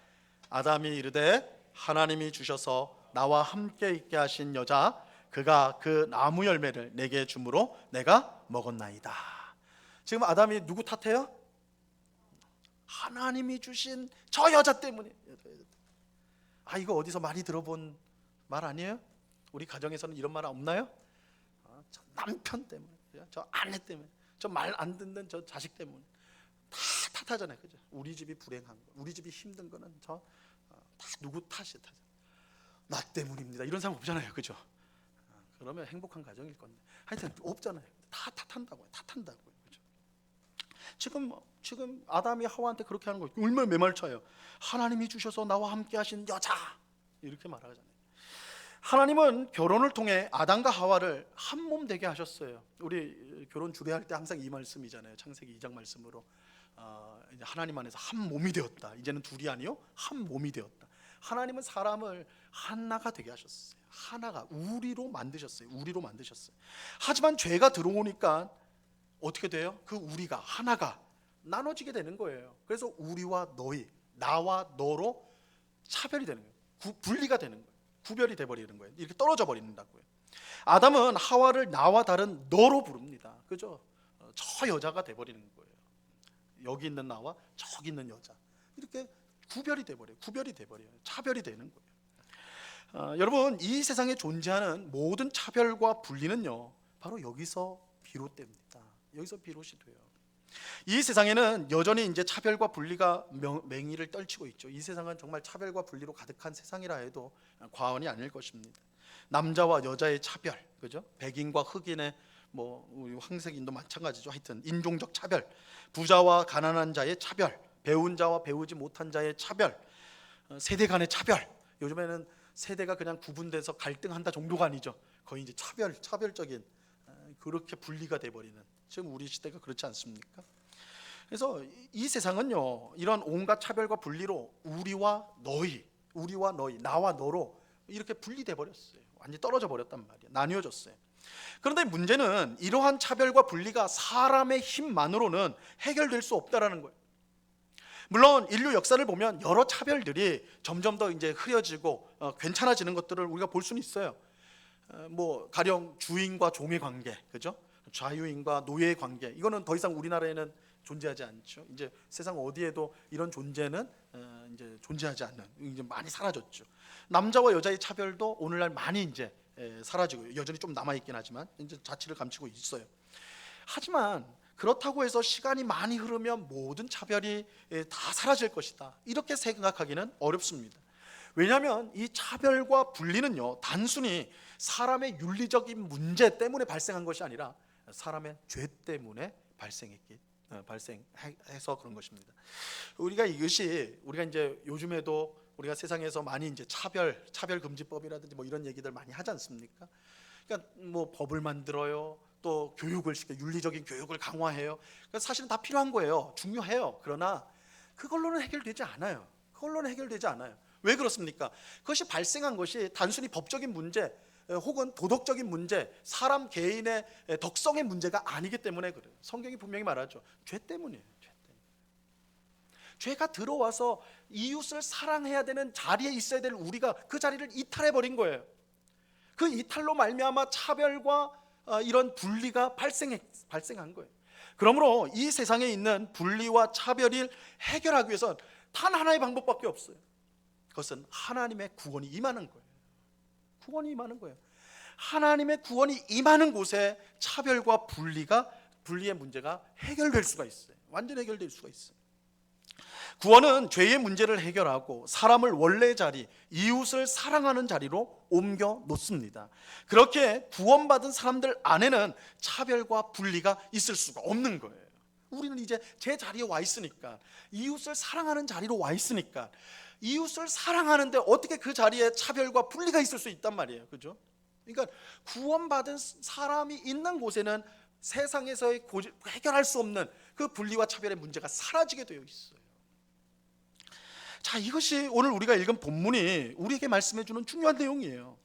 아담이 이르되 하나님이 주셔서 나와 함께 있게 하신 여자 그가 그 나무 열매를 내게 주므로 내가 먹었나이다. 지금 아담이 누구 탓해요? 하나님이 주신 저 여자 때문에. 이거 어디서 많이 들어본 말 아니에요? 우리 가정에서는 이런 말 없나요? 저 남편 때문에, 저 아내 때문에, 저 말 안 듣는 저 자식 때문에 다 탓하잖아요, 그죠? 우리 집이 불행한 거, 우리 집이 힘든 거는 다 누구 탓이야? 나 때문입니다. 이런 사람 없잖아요, 그죠? 그러면 행복한 가정일 건데, 하여튼 없잖아요. 다 탓한다고요, 탓한다고요, 그죠? 지금 아담이 하와한테 그렇게 하는 거예요. 얼마나 매말차요. 하나님이 주셔서 나와 함께 하신 여자 이렇게 말하잖아요. 하나님은 결혼을 통해 아담과 하와를 한 몸 되게 하셨어요. 우리 결혼 주례할 때 항상 이 말씀이잖아요. 창세기 2장 말씀으로 이제 하나님 안에서 한 몸이 되었다. 이제는 둘이 아니요 한 몸이 되었다. 하나님은 사람을 하나가 되게 하셨어요. 하나가 우리로 만드셨어요. 우리로 만드셨어요. 하지만 죄가 들어오니까 어떻게 돼요? 그 우리가 하나가 나눠지게 되는 거예요. 그래서 우리와 너희, 나와 너로 차별이 되는 거예요. 분리가 되는 거예요. 구별이 돼버리는 거예요. 이렇게 떨어져 버린다고요. 아담은 하와를 나와 다른 너로 부릅니다. 그죠? 저 여자가 돼버리는 거예요. 여기 있는 나와 저기 있는 여자, 이렇게 구별이 돼버려요. 구별이 돼버려요. 차별이 되는 거예요. 여러분, 이 세상에 존재하는 모든 차별과 분리는요 바로 여기서 비롯됩니다. 여기서 비롯이 돼요. 이 세상에는 여전히 이제 차별과 분리가 맹위를 떨치고 있죠. 이 세상은 정말 차별과 분리로 가득한 세상이라 해도 과언이 아닐 것입니다. 남자와 여자의 차별, 그죠? 백인과 흑인의 우리 황색인도 마찬가지죠. 하여튼 인종적 차별, 부자와 가난한 자의 차별, 배운 자와 배우지 못한 자의 차별, 세대 간의 차별. 요즘에는 세대가 그냥 구분돼서 갈등한다 정도가 아니죠. 거의 이제 차별적인 그렇게 분리가 돼버리는, 지금 우리 시대가 그렇지 않습니까? 그래서 이 세상은요 이런 온갖 차별과 분리로 우리와 너희, 나와 너로 이렇게 분리돼 버렸어요. 완전히 떨어져 버렸단 말이에요. 나뉘어졌어요. 그런데 문제는 이러한 차별과 분리가 사람의 힘만으로는 해결될 수 없다라는 거예요. 물론 인류 역사를 보면 여러 차별들이 점점 더 이제 흐려지고 괜찮아지는 것들을 우리가 볼 수는 있어요. 가령 주인과 종의 관계, 그죠? 자유인과 노예의 관계, 이거는 더 이상 우리나라에는 존재하지 않죠. 이제 세상 어디에도 이런 존재는 이제 존재하지 않는, 이제 많이 사라졌죠. 남자와 여자의 차별도 오늘날 많이 이제 사라지고 여전히 좀 남아 있긴 하지만 이제 자취를 감추고 있어요. 하지만 그렇다고 해서 시간이 많이 흐르면 모든 차별이 다 사라질 것이다, 이렇게 생각하기는 어렵습니다. 왜냐하면 이 차별과 분리는요, 단순히 사람의 윤리적인 문제 때문에 발생한 것이 아니라 사람의 죄 때문에 발생해서 그런 것입니다. 우리가 이제 요즘에도 우리가 세상에서 많이 이제 차별금지법이라든지 뭐 이런 얘기들 많이 하지 않습니까? 그러니까 뭐 법을 만들어요, 또 교육을 시켜, 윤리적인 교육을 강화해요. 그러니까 사실은 다 필요한 거예요. 중요해요. 그러나 그걸로는 해결되지 않아요. 왜 그렇습니까? 그것이 발생한 것이 단순히 법적인 문제 혹은 도덕적인 문제, 사람 개인의 덕성의 문제가 아니기 때문에 그래요. 성경이 분명히 말하죠. 죄 때문이에요. 죄가 들어와서 이웃을 사랑해야 되는 자리에 있어야 될 우리가 그 자리를 이탈해 버린 거예요. 그 이탈로 말미암아 차별과 이런 분리가 발생한 거예요. 그러므로 이 세상에 있는 분리와 차별을 해결하기 위해서는 단 하나의 방법밖에 없어요. 그것은 하나님의 구원이 임하는 거예요. 하나님의 구원이 임하는 곳에 차별과 분리의 문제가 해결될 수가 있어요. 완전히 해결될 수가 있어요. 구원은 죄의 문제를 해결하고 사람을 원래 자리, 이웃을 사랑하는 자리로 옮겨 놓습니다. 그렇게 구원받은 사람들 안에는 차별과 분리가 있을 수가 없는 거예요. 우리는 이제 제 자리에 와 있으니까, 이웃을 사랑하는 자리로 와 있으니까, 이웃을 사랑하는데 어떻게 그 자리에 차별과 분리가 있을 수 있단 말이에요. 그죠? 그러니까 구원받은 사람이 있는 곳에는 세상에서의 해결할 수 없는 그 분리와 차별의 문제가 사라지게 되어 있어요. 자, 이것이 오늘 우리가 읽은 본문이 우리에게 말씀해 주는 중요한 내용이에요.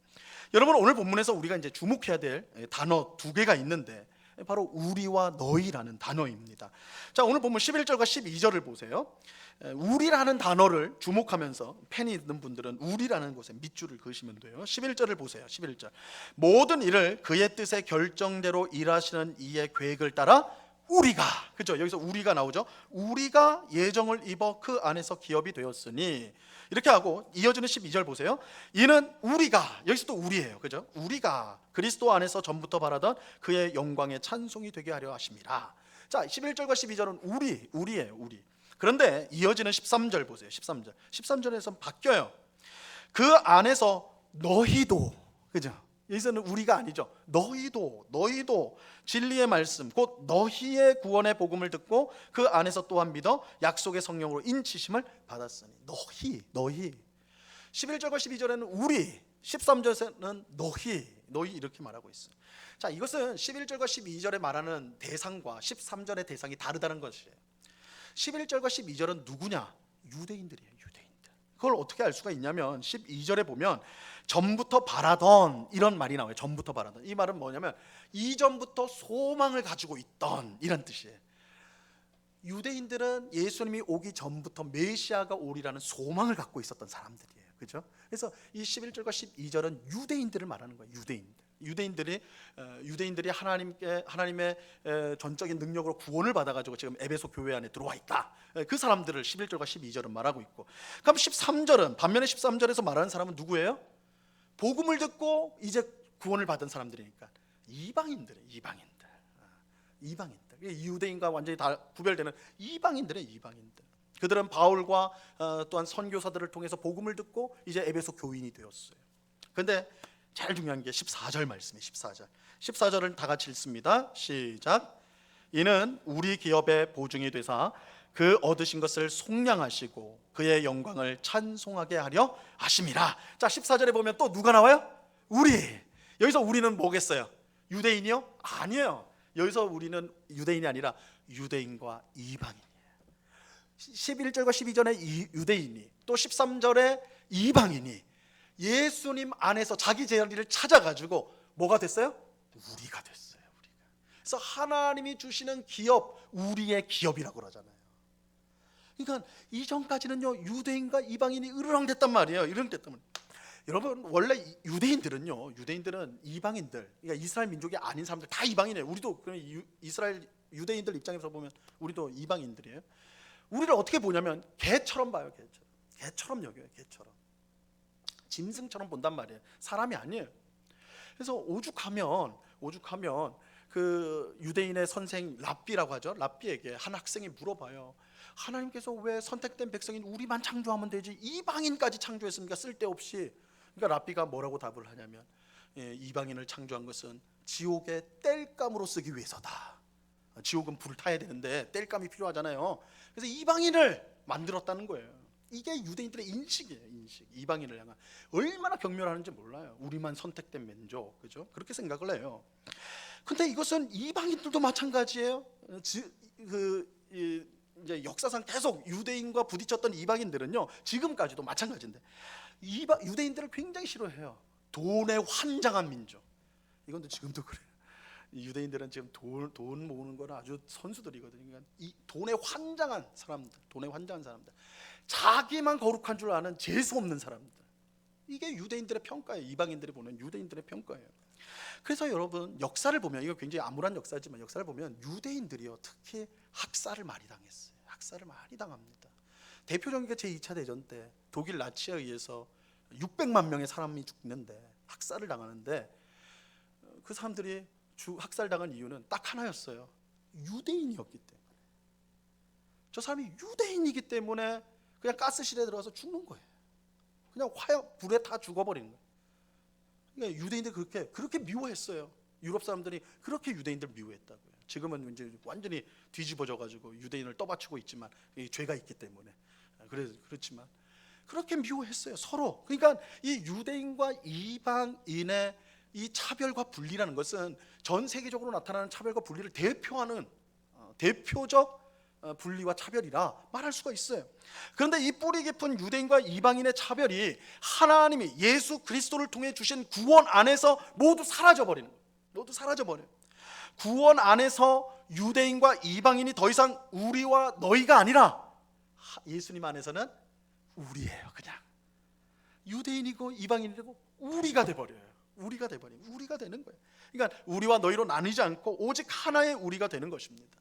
여러분, 오늘 본문에서 우리가 이제 주목해야 될 단어 두 개가 있는데 바로 우리와 너희라는 단어입니다. 자, 오늘 본문 11절과 12절을 보세요. 우리라는 단어를 주목하면서 펜이 있는 분들은 우리라는 곳에 밑줄을 그으시면 돼요. 11절을 보세요. 11절. 모든 일을 그의 뜻의 결정대로 일하시는 이의 계획을 따라 우리가, 그죠? 여기서 우리가 나오죠. 우리가 예정을 입어 그 안에서 기업이 되었으니, 이렇게 하고 이어지는 12절 보세요. 이는 우리가, 여기서 또 우리예요. 그죠? 우리가 그리스도 안에서 전부터 바라던 그의 영광의 찬송이 되게 하려 하심이라. 자, 11절과 12절은 우리예요. 우리. 그런데 이어지는 13절 보세요. 13절에서 바뀌어요. 그 안에서 너희도, 그죠? 여기서는 우리가 아니죠. 너희도 진리의 말씀, 곧 너희의 구원의 복음을 듣고 그 안에서 또한 믿어 약속의 성령으로 인치심을 받았으니. 너희 11절과 12절에는 우리, 13절에는 너희 이렇게 말하고 있어요. 자, 이것은 11절과 12절에 말하는 대상과 13절의 대상이 다르다는 것이에요. 11절과 12절은 누구냐? 유대인들이에요. 그걸 어떻게 알 수가 있냐면 12절에 보면 전부터 바라던, 이런 말이 나와요. 전부터 바라던. 이 말은 뭐냐면 이전부터 소망을 가지고 있던, 이런 뜻이에요. 유대인들은 예수님이 오기 전부터 메시아가 오리라는 소망을 갖고 있었던 사람들이에요. 그죠? 그래서 이 11절과 12절은 유대인들을 말하는 거예요. 유대인들이 하나님의 전적인 능력으로 구원을 받아가지고 지금 에베소 교회 안에 들어와 있다. 그 사람들을 11절과 12절은 말하고 있고, 그럼 13절은, 반면에 13절에서 말하는 사람은 누구예요? 복음을 듣고 이제 구원을 받은 사람들이니까 이방인들. 유대인과 완전히 다 구별되는 이방인들이에요. 그들은 바울과 또한 선교사들을 통해서 복음을 듣고 이제 에베소 교인이 되었어요. 그런데 제일 중요한 게 14절 말씀이에요. 14절을 다 같이 읽습니다. 시작. 이는 우리 기업의 보증이 되사 그 얻으신 것을 속량하시고 그의 영광을 찬송하게 하려 하심이라. 자, 14절에 보면 또 누가 나와요? 우리. 여기서 우리는 뭐겠어요? 유대인이요? 아니에요. 여기서 우리는 유대인이 아니라 유대인과 이방인이에요. 11절과 12절에 유대인이, 또 13절에 이방인이 예수님 안에서 자기 자리를 찾아가지고 뭐가 됐어요? 우리가 됐어요. 그래서 하나님이 주시는 기업, 우리의 기업이라고 그러잖아요. 그러니까 이전까지는요, 유대인과 이방인이 으르렁댔단 말이에요. 여러분, 원래 유대인들은 이방인들, 그러니까 이스라엘 민족이 아닌 사람들 다 이방인이에요. 우리도 이스라엘 유대인들 입장에서 보면 우리도 이방인들이에요. 우리를 어떻게 보냐면 개처럼 봐요. 개처럼 여겨요. 개처럼. 짐승처럼 본단 말이에요. 사람이 아니에요. 그래서 오죽하면 그 유대인의 선생 랍비라고 하죠. 랍비에게 한 학생이 물어봐요. 하나님께서 왜 선택된 백성인 우리만 창조하면 되지 이방인까지 창조했습니까? 쓸데없이. 그러니까 랍비가 뭐라고 답을 하냐면 이방인을 창조한 것은 지옥의 땔감으로 쓰기 위해서다. 지옥은 불을 타야 되는데 땔감이 필요하잖아요. 그래서 이방인을 만들었다는 거예요. 이게 유대인들의 인식이에요. 인식. 이방인을 향한 얼마나 경멸하는지 몰라요. 우리만 선택된 민족, 그죠? 그렇게 생각을 해요. 근데 이것은 이방인들도 마찬가지예요. 이제 역사상 계속 유대인과 부딪혔던 이방인들은요, 지금까지도 마찬가지인데 유대인들을 굉장히 싫어해요. 돈에 환장한 민족. 이건 지금도 그래요. 유대인들은 지금 돈 모으는 거는 아주 선수들이거든요. 그러니까 이 돈에 환장한 사람들, 자기만 거룩한 줄 아는 재수 없는 사람들. 이게 유대인들의 평가예요. 이방인들이 보는 유대인들의 평가예요. 그래서 여러분 역사를 보면, 이거 굉장히 암울한 역사지만 역사를 보면 유대인들이요 특히 학살을 많이 당했어요. 학살을 많이 당합니다. 대표적인 게 제2차 대전 때 독일 나치에 의해서 600만 명의 사람이 죽는데, 학살을 당하는데, 그 사람들이 학살당한 이유는 딱 하나였어요. 유대인이었기 때문에. 저 사람이 유대인이기 때문에 그냥 가스실에 들어가서 죽는 거예요. 그냥 불에 다 죽어버리는 거예요. 그러니까 유대인들 그렇게 미워했어요. 유럽 사람들이 그렇게 유대인들 미워했다고요. 지금은 이제 완전히 뒤집어져 가지고 유대인을 떠받치고 있지만 죄가 있기 때문에 그렇지만 그렇게 미워했어요. 서로. 그러니까 이 유대인과 이방인의 이 차별과 분리라는 것은 전 세계적으로 나타나는 차별과 분리를 대표하는 대표적 분리와 차별이라 말할 수가 있어요. 그런데 이 뿌리 깊은 유대인과 이방인의 차별이 하나님이 예수 그리스도를 통해 주신 구원 안에서 모두 사라져버리는 거예요. 모두 사라져버려요. 구원 안에서 유대인과 이방인이 더 이상 우리와 너희가 아니라 예수님 안에서는 우리예요. 그냥 유대인이고 이방인이고 우리가 돼버려요. 우리가 되는 거예요. 그러니까 우리와 너희로 나뉘지 않고 오직 하나의 우리가 되는 것입니다.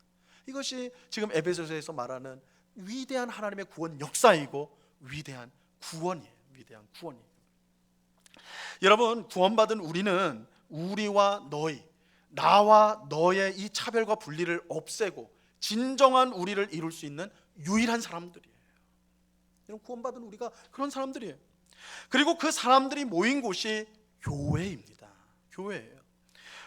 이것이 지금 에베소서에서 말하는 위대한 하나님의 구원 역사이고 위대한 구원이에요. 위대한 구원이에요. 여러분, 구원받은 우리는 우리와 너희, 나와 너의 이 차별과 분리를 없애고 진정한 우리를 이룰 수 있는 유일한 사람들이에요. 여러분, 구원받은 우리가 그런 사람들이에요. 그리고 그 사람들이 모인 곳이 교회입니다. 교회예요.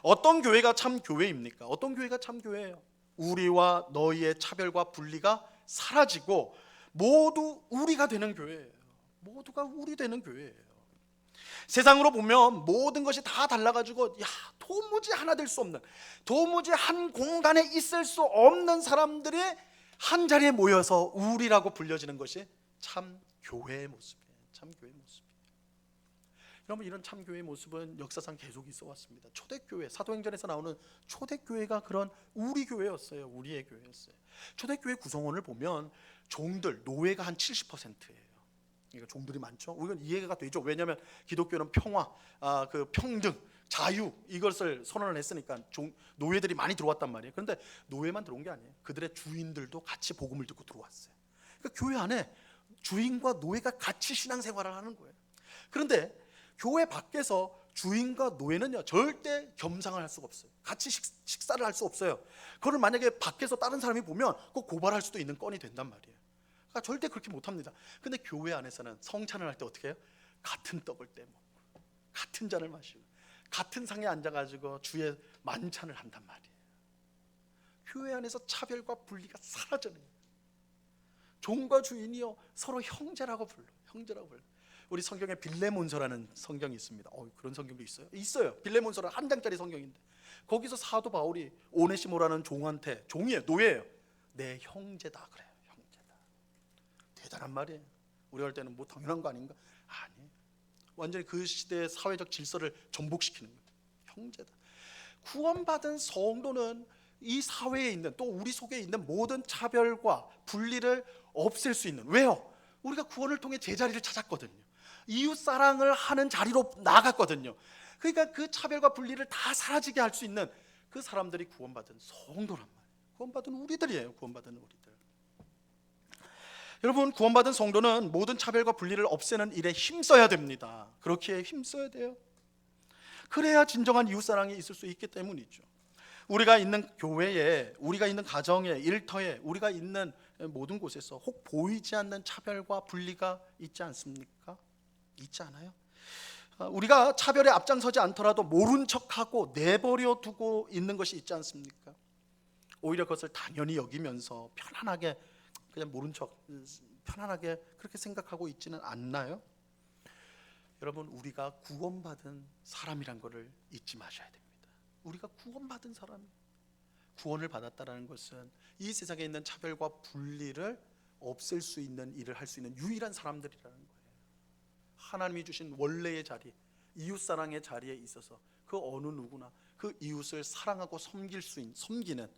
어떤 교회가 참 교회입니까? 어떤 교회가 참 교회예요? 우리와 너희의 차별과 분리가 사라지고 모두 우리가 되는 교회예요. 모두가 우리 되는 교회예요. 세상으로 보면 모든 것이 다 달라가지고 도무지 하나 될 수 없는, 도무지 한 공간에 있을 수 없는 사람들이 한 자리에 모여서 우리라고 불려지는 것이 참 교회의 모습이에요. 참 교회의 모습. 여러분, 이런 참교회의 모습은 역사상 계속 있어 왔습니다. 초대교회, 사도행전에서 나오는 초대교회가 그런 우리 교회였어요. 우리의 교회였어요. 초대교회 구성원을 보면 종들, 노예가 한 70%예요. 그러니까 종들이 많죠. 이건 이해가 되죠. 왜냐하면 기독교는 평화, 평등, 자유 이것을 선언을 했으니까 노예들이 많이 들어왔단 말이에요. 그런데 노예만 들어온 게 아니에요. 그들의 주인들도 같이 복음을 듣고 들어왔어요. 그러니까 교회 안에 주인과 노예가 같이 신앙생활을 하는 거예요. 그런데 교회 밖에서 주인과 노예는요 절대 겸상을 할 수가 없어요. 같이 식사를 할 수 없어요. 그걸 만약에 밖에서 다른 사람이 보면 꼭 고발할 수도 있는 건이 된단 말이에요. 그러니까 절대 그렇게 못합니다. 근데 교회 안에서는 성찬을 할 때 어떻게 해요? 같은 떡을 떼먹고 같은 잔을 마시고 같은 상에 앉아가지고 주의 만찬을 한단 말이에요. 교회 안에서 차별과 분리가 사라져요. 종과 주인이요 서로 형제라고 불러요. 형제라고 불러요. 우리 성경에 빌레몬서라는 성경이 있습니다. 그런 성경도 있어요? 있어요. 빌레몬서는 한 장짜리 성경인데 거기서 사도 바울이 오네시모라는 종한테, 종이에요, 노예예요, 내 형제다 그래요. 형제다. 대단한 말이에요. 우리가 할 때는 뭐 당연한 거 아닌가? 아니에요. 완전히 그 시대의 사회적 질서를 전복시키는 거예요. 형제다. 구원받은 성도는 이 사회에 있는, 또 우리 속에 있는 모든 차별과 분리를 없앨 수 있는, 왜요? 우리가 구원을 통해 제자리를 찾았거든요. 이웃 사랑을 하는 자리로 나아갔거든요. 그러니까 그 차별과 분리를 다 사라지게 할 수 있는 그 사람들이 구원받은 성도란 말이에요. 구원받은 우리들이에요. 구원받은 우리들. 여러분, 구원받은 성도는 모든 차별과 분리를 없애는 일에 힘써야 됩니다. 그렇게 힘써야 돼요. 그래야 진정한 이웃 사랑이 있을 수 있기 때문이죠. 우리가 있는 교회에, 우리가 있는 가정에, 일터에, 우리가 있는 모든 곳에서 혹 보이지 않는 차별과 분리가 있지 않습니까? 있지 않아요? 우리가 차별에 앞장서지 않더라도 모른 척하고 내버려 두고 있는 것이 있지 않습니까? 오히려 그것을 당연히 여기면서 편안하게 그냥 모른 척 편안하게 그렇게 생각하고 있지는 않나요? 여러분, 우리가 구원받은 사람이란 것을 잊지 마셔야 됩니다. 우리가 구원받은 사람, 구원을 받았다라는 것은 이 세상에 있는 차별과 분리를 없앨 수 있는 일을 할 수 있는 유일한 사람들이라는 거예요. 하나님이 주신 원래의 자리, 이웃사랑의 자리에 있어서 그 어느 누구나 그 이웃을 사랑하고 섬기는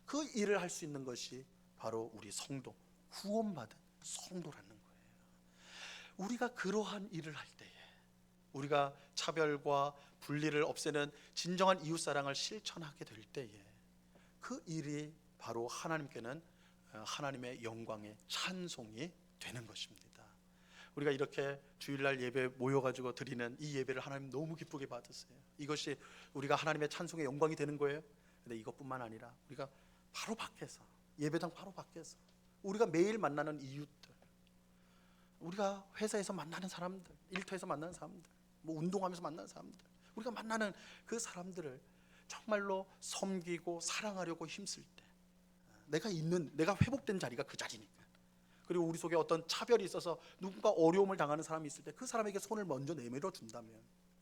그 일을 할 수 있는 것이 바로 우리 성도, 구원받은 성도라는 거예요. 우리가 그러한 일을 할 때에, 우리가 차별과 분리를 없애는 진정한 이웃사랑을 실천하게 될 때에 그 일이 바로 하나님께는 하나님의 영광의 찬송이 되는 것입니다. 우리가 이렇게 주일날 예배 모여가지고 드리는 이 예배를 하나님 너무 기쁘게 받으세요. 이것이 우리가 하나님의 찬송의 영광이 되는 거예요. 근데 이것뿐만 아니라 우리가 바로 밖에서, 예배당 바로 밖에서 우리가 매일 만나는 이웃들, 우리가 회사에서 만나는 사람들, 일터에서 만나는 사람들, 뭐 운동하면서 만나는 사람들, 우리가 만나는 그 사람들을 정말로 섬기고 사랑하려고 힘쓸 때, 내가 회복된 자리가 그 자리니까. 그리고 우리 속에 어떤 차별이 있어서 누군가 어려움을 당하는 사람이 있을 때 그 사람에게 손을 먼저 내밀어 준다면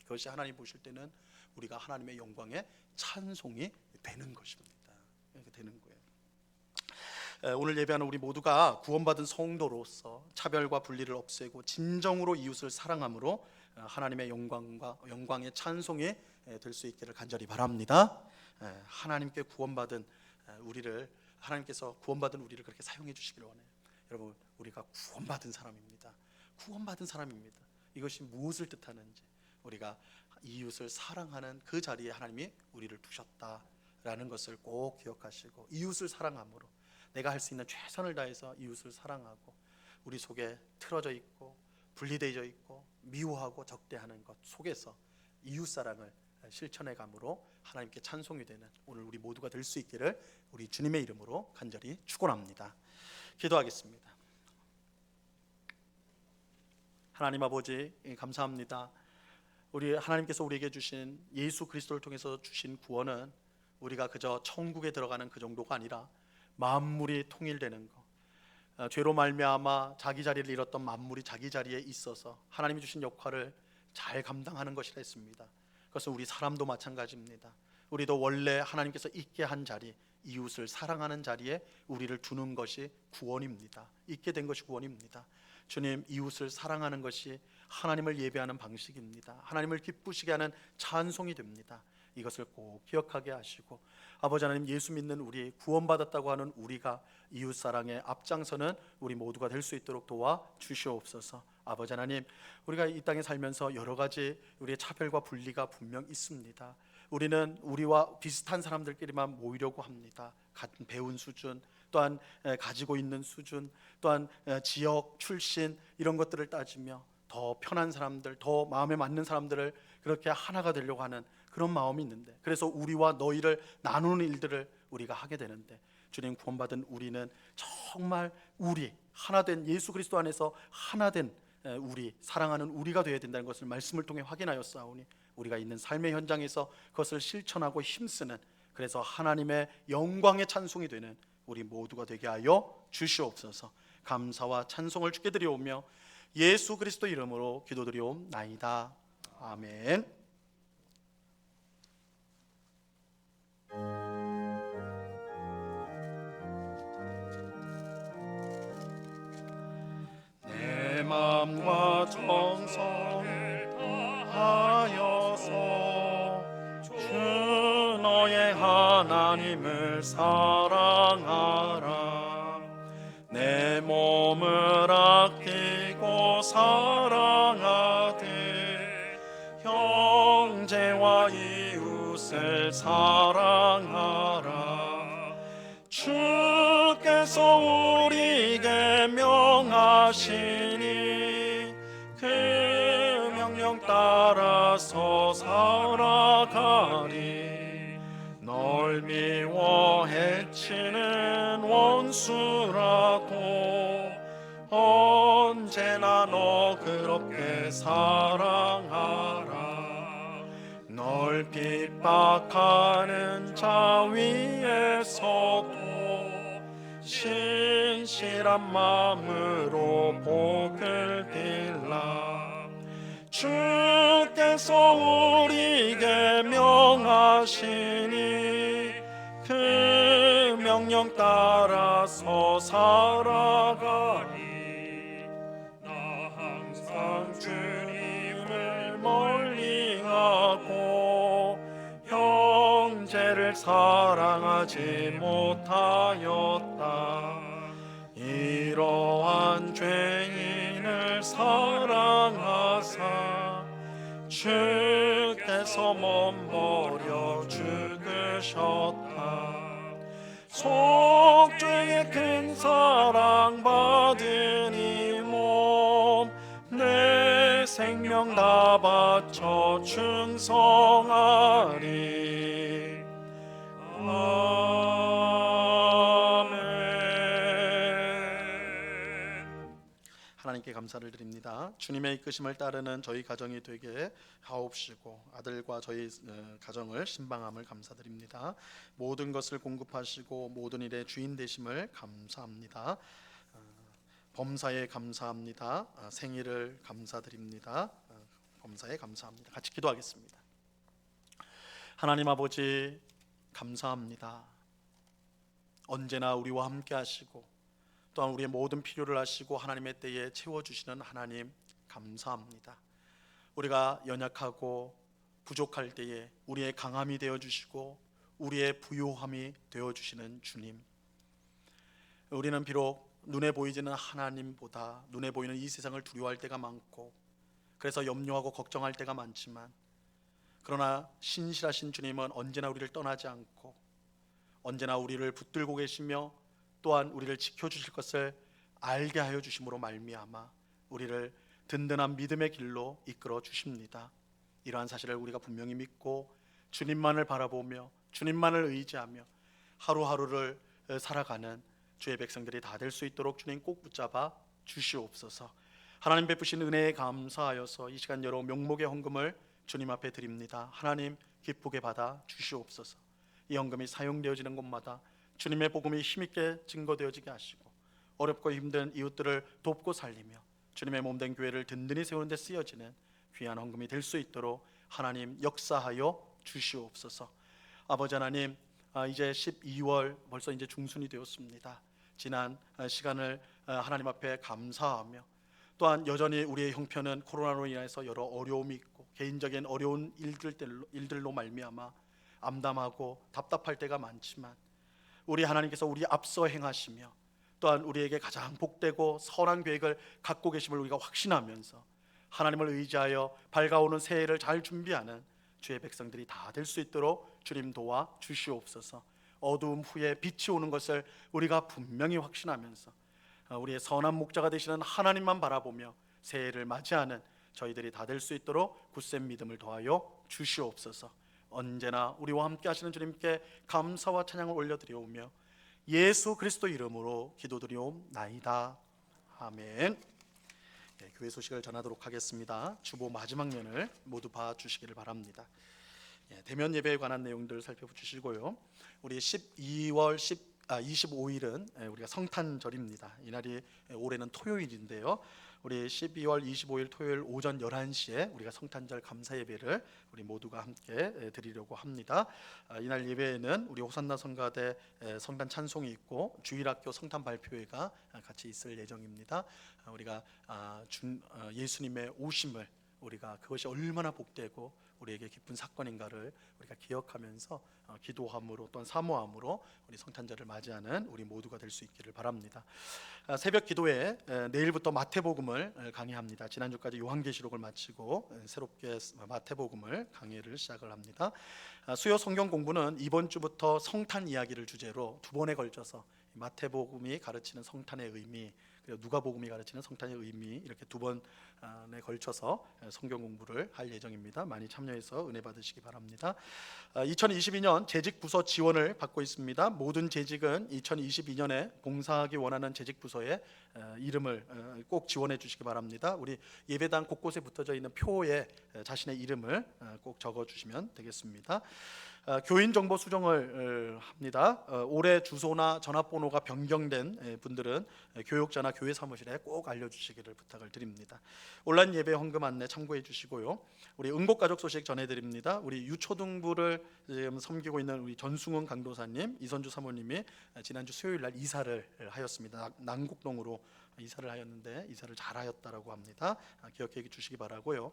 그것이 하나님 보실 때는 우리가 하나님의 영광의 찬송이 되는 것입니다. 이렇게 되는 거예요. 오늘 예배하는 우리 모두가 구원받은 성도로서 차별과 분리를 없애고 진정으로 이웃을 사랑함으로 하나님의 영광의 찬송이 될 수 있기를 간절히 바랍니다. 하나님께서 구원받은 우리를 그렇게 사용해 주시기를 원해요. 여러분, 우리가 구원받은 사람입니다. 구원받은 사람입니다. 이것이 무엇을 뜻하는지, 우리가 이웃을 사랑하는 그 자리에 하나님이 우리를 두셨다라는 것을 꼭 기억하시고, 이웃을 사랑함으로 내가 할 수 있는 최선을 다해서 이웃을 사랑하고, 우리 속에 틀어져 있고 분리되어 있고 미워하고 적대하는 것 속에서 이웃사랑을 실천해 감으로 하나님께 찬송이 되는 오늘 우리 모두가 될 수 있기를 우리 주님의 이름으로 간절히 축원합니다. 기도하겠습니다. 하나님 아버지, 감사합니다. 우리 하나님께서 우리에게 주신 예수 그리스도를 통해서 주신 구원은 우리가 그저 천국에 들어가는 그 정도가 아니라 만물이 통일되는 것, 죄로 말미암아 자기 자리를 잃었던 만물이 자기 자리에 있어서 하나님이 주신 역할을 잘 감당하는 것이라 했습니다. 그것은 우리 사람도 마찬가지입니다. 우리도 원래 하나님께서 있게 한 자리, 이웃을 사랑하는 자리에 우리를 두는 것이 구원입니다. 있게 된 것이 구원입니다. 주님, 이웃을 사랑하는 것이 하나님을 예배하는 방식입니다. 하나님을 기쁘시게 하는 찬송이 됩니다. 이것을 꼭 기억하게 하시고, 아버지 하나님, 예수 믿는 우리, 구원받았다고 하는 우리가 이웃사랑에 앞장서는 우리 모두가 될 수 있도록 도와주시옵소서. 아버지 하나님, 우리가 이 땅에 살면서 여러 가지 우리의 차별과 분리가 분명 있습니다. 우리는 우리와 비슷한 사람들끼리만 모이려고 합니다. 같은 배운 수준, 또한 가지고 있는 수준, 또한 지역 출신, 이런 것들을 따지며 더 편한 사람들, 더 마음에 맞는 사람들을 그렇게 하나가 되려고 하는 그런 마음이 있는데, 그래서 우리와 너희를 나누는 일들을 우리가 하게 되는데, 주님, 구원받은 우리는 정말 우리 하나된 예수 그리스도 안에서 하나된 우리, 사랑하는 우리가 되어야 된다는 것을 말씀을 통해 확인하였사오니, 우리가 있는 삶의 현장에서 그것을 실천하고 힘쓰는, 그래서 하나님의 영광의 찬송이 되는 우리 모두가 되게 하여 주시옵소서. 감사와 찬송을 주께 드리오며 예수 그리스도 이름으로 기도드리옵나이다. 아멘. 내 마음과 정성을 다하여서 주 너의 하나님을 사랑하라. 내 몸을 아끼고 사랑하되 형제와 이웃을 사랑하라. 주께서 우리에게 명하시니 그 명령 따라서 살아가리. 널 널 미워 해치는 원수라도 언제나 너 그렇게 사랑하라. 널 핍박하는 자 위에서도 신실한 마음으로 복을 빌라. 주께서 우리에게 명하시니 그 명령 따라서 살아가니 나 항상 주님을 멀리하고 형제를 사랑하지 못하였다. 이러한 죄인을 사랑하사 주께서 몸버려 죽으셨다. 속죄의 큰 사랑 받은 이 몸 내 생명 다 바쳐 충성하리. 하나님께 감사를 드립니다. 주님의 이끄심을 따르는 저희 가정이 되게 하옵시고 아들과 저희 가정을 신방함을 감사드립니다. 모든 것을 공급하시고 모든 일의 주인 되심을 감사합니다. 범사에 감사합니다. 생일을 감사드립니다. 범사에 감사합니다. 같이 기도하겠습니다. 하나님 아버지 감사합니다. 언제나 우리와 함께 하시고 또한 우리의 모든 필요를 아시고 하나님의 때에 채워주시는 하나님 감사합니다. 우리가 연약하고 부족할 때에 우리의 강함이 되어주시고 우리의 부요함이 되어주시는 주님, 우리는 비록 눈에 보이지는 하나님보다 눈에 보이는 이 세상을 두려워할 때가 많고 그래서 염려하고 걱정할 때가 많지만 그러나 신실하신 주님은 언제나 우리를 떠나지 않고 언제나 우리를 붙들고 계시며 또한 우리를 지켜주실 것을 알게 하여 주심으로 말미암아 우리를 든든한 믿음의 길로 이끌어 주십니다. 이러한 사실을 우리가 분명히 믿고 주님만을 바라보며 주님만을 의지하며 하루하루를 살아가는 주의 백성들이 다 될 수 있도록 주님 꼭 붙잡아 주시옵소서. 하나님 베푸신 은혜에 감사하여서 이 시간 여러 명목의 헌금을 주님 앞에 드립니다. 하나님 기쁘게 받아 주시옵소서. 이 헌금이 사용되어지는 곳마다 주님의 복음이 힘있게 증거되어지게 하시고 어렵고 힘든 이웃들을 돕고 살리며 주님의 몸된 교회를 든든히 세우는 데 쓰여지는 귀한 헌금이 될 수 있도록 하나님 역사하여 주시옵소서. 아버지 하나님, 이제 12월 벌써 이제 중순이 되었습니다. 지난 시간을 하나님 앞에 감사하며 또한 여전히 우리의 형편은 코로나로 인해서 여러 어려움이 있고 개인적인 어려운 일들로 말미암아 암담하고 답답할 때가 많지만 우리 하나님께서 우리 앞서 행하시며 또한 우리에게 가장 복되고 선한 계획을 갖고 계심을 우리가 확신하면서 하나님을 의지하여 밝아오는 새해를 잘 준비하는 주의 백성들이 다 될 수 있도록 주님 도와 주시옵소서. 어두움 후에 빛이 오는 것을 우리가 분명히 확신하면서 우리의 선한 목자가 되시는 하나님만 바라보며 새해를 맞이하는 저희들이 다 될 수 있도록 굳센 믿음을 더하여 주시옵소서. 언제나 우리와 함께 하시는 주님께 감사와 찬양을 올려드려오며 예수 그리스도 이름으로 기도드리옵나이다. 아멘. 네, 교회 소식을 전하도록 하겠습니다. 주보 마지막 면을 모두 봐주시기를 바랍니다. 대면 예배에 관한 내용들을 살펴주시고요. 우리 12월 25일은 우리가 성탄절입니다. 이날이 올해는 토요일인데요. 우리 12월 25일 토요일 오전 11시에 우리가 성탄절 감사 예배를 우리 모두가 함께 드리려고 합니다. 이날 예배에는 우리 호산나 성가대 성탄 찬송이 있고 주일학교 성탄 발표회가 같이 있을 예정입니다. 우리가 예수님의 오심을 우리가 그것이 얼마나 복되고 우리에게 기쁜 사건인가를 우리가 기억하면서 기도함으로 또는 사모함으로 우리 성탄절을 맞이하는 우리 모두가 될 수 있기를 바랍니다. 새벽 기도에 내일부터 마태복음을 강의합니다. 지난주까지 요한계시록을 마치고 새롭게 마태복음을 강의를 시작을 합니다. 수요 성경 공부는 이번 주부터 성탄 이야기를 주제로 두 번에 걸쳐서 마태복음이 가르치는 성탄의 의미 그리고 누가복음이 가르치는 성탄의 의미, 이렇게 두 번에 걸쳐서 성경 공부를 할 예정입니다. 많이 참여해서 은혜 받으시기 바랍니다. 2022년 재직 부서 지원을 받고 있습니다. 모든 재직은 2022년에 봉사하기 원하는 재직 부서에 이름을 꼭 지원해 주시기 바랍니다. 우리 예배당 곳곳에 붙어져 있는 표에 자신의 이름을 꼭 적어 주시면 되겠습니다. 교인 정보 수정을 합니다. 올해 주소나 전화번호가 변경된 분들은 교육자나 교회 사무실에 꼭 알려주시기를 부탁을 드립니다. 온라인 예배 헌금 안내 참고해 주시고요. 우리 응복가족 소식 전해드립니다. 우리 유초등부를 지금 섬기고 있는 우리 전승훈 강도사님, 이선주 사모님이 지난주 수요일 날 이사를 하였습니다. 남곡동으로 이사를 하였는데 이사를 잘하였다라고 합니다. 기억해 주시기 바라고요.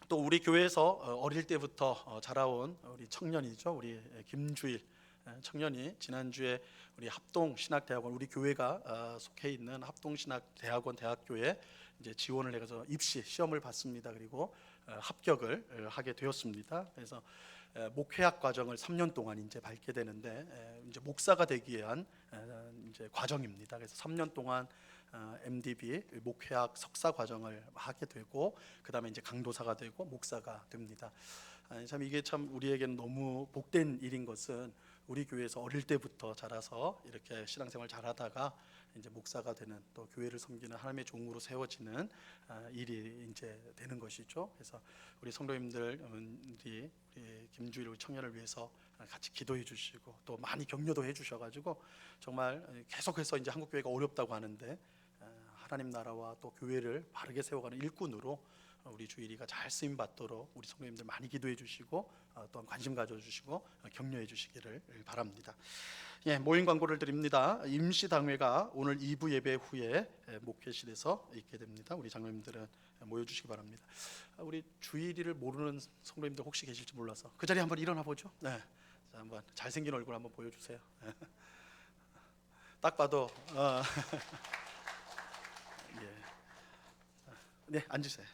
또 우리 교회에서 어릴 때부터 자라온 우리 청년이죠. 우리 김주일 청년이 지난주에 우리 합동신학대학원, 우리 교회가 속해 있는 합동신학대학원 대학교에 이제 지원을 해서 입시 시험을 봤습니다. 그리고 합격을 하게 되었습니다. 그래서 목회학 과정을 3년 동안 이제 밟게 되는데 이제 목사가 되기 위한 이제 과정입니다. 그래서 3년 동안 MDB 목회학 석사 과정을 하게 되고 그다음에 이제 강도사가 되고 목사가 됩니다. 참 이게 참 우리에게는 너무 복된 일인 것은 우리 교회에서 어릴 때부터 자라서 이렇게 신앙생활 잘하다가 이제 목사가 되는, 또 교회를 섬기는 하나님의 종으로 세워지는 일이 이제 되는 것이죠. 그래서 우리 성도님들, 우리 김주일 청년을 위해서 같이 기도해 주시고 또 많이 격려도 해 주셔가지고 정말 계속해서 이제 한국 교회가 어렵다고 하는데 하나님 나라와 또 교회를 바르게 세워가는 일꾼으로 우리 주일이가 잘 쓰임 받도록 우리 성도님들 많이 기도해 주시고 또한 관심 가져주시고 격려해 주시기를 바랍니다. 모임 광고를 드립니다. 임시당회가 오늘 2부 예배 후에 목회실에서 있게 됩니다. 우리 장로님들은 모여주시기 바랍니다. 우리 주일이를 모르는 성도님들 혹시 계실지 몰라서 그 자리에 한번 일어나 보죠. 네, 자, 한번 잘생긴 얼굴 한번 보여주세요. 딱 봐도 네, 앉으세요.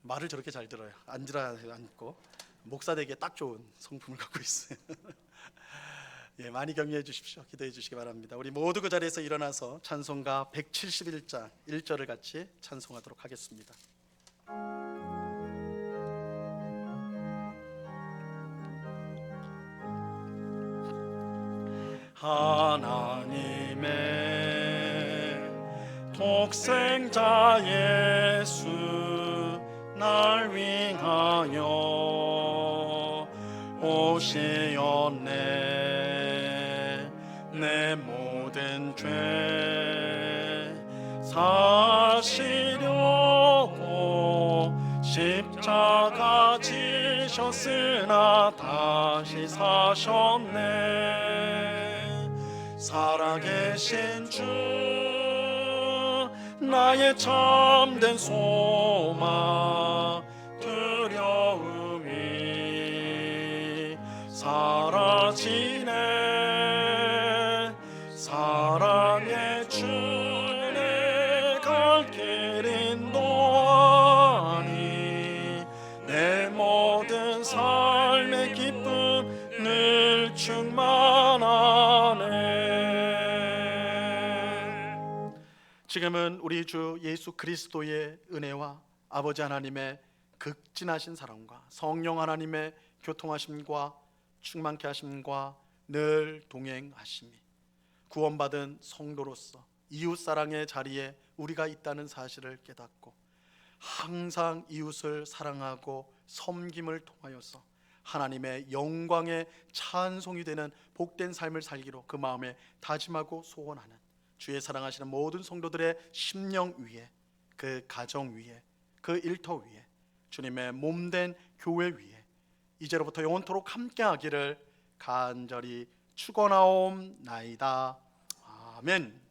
말을 저렇게 잘 들어요. 앉으라 앉고 목사 되기에 딱 좋은 성품을 갖고 있어요. 많이 격려해 주십시오. 기도해 주시기 바랍니다. 우리 모두 그 자리에서 일어나서 찬송가 171장 1절을 같이 찬송하도록 하겠습니다. 하나님의 독생자 예수 날 위하여 오시었네. 내 모든 죄 사시려고 십자가 지셨으나 다시 사셨네. 살아계신 주 나의 참된 소망, 두려움이 사라지네. 사랑의 주 내 갈 길 인도하니 내 모든 삶의 기쁨 늘 충만하네. 지금은 우리 주 예수 그리스도의 은혜와 아버지 하나님의 극진하신 사랑과 성령 하나님의 교통하심과 충만케 하심과 늘 동행하심이 구원받은 성도로서 이웃사랑의 자리에 우리가 있다는 사실을 깨닫고 항상 이웃을 사랑하고 섬김을 통하여서 하나님의 영광의 찬송이 되는 복된 삶을 살기로 그 마음에 다짐하고 소원하는 주의 사랑하시는 모든 성도들의 심령 위에, 그 가정 위에, 그 일터 위에, 주님의 몸된 교회 위에 이제로부터 영원토록 함께하기를 간절히 축원하옵나이다. 아멘.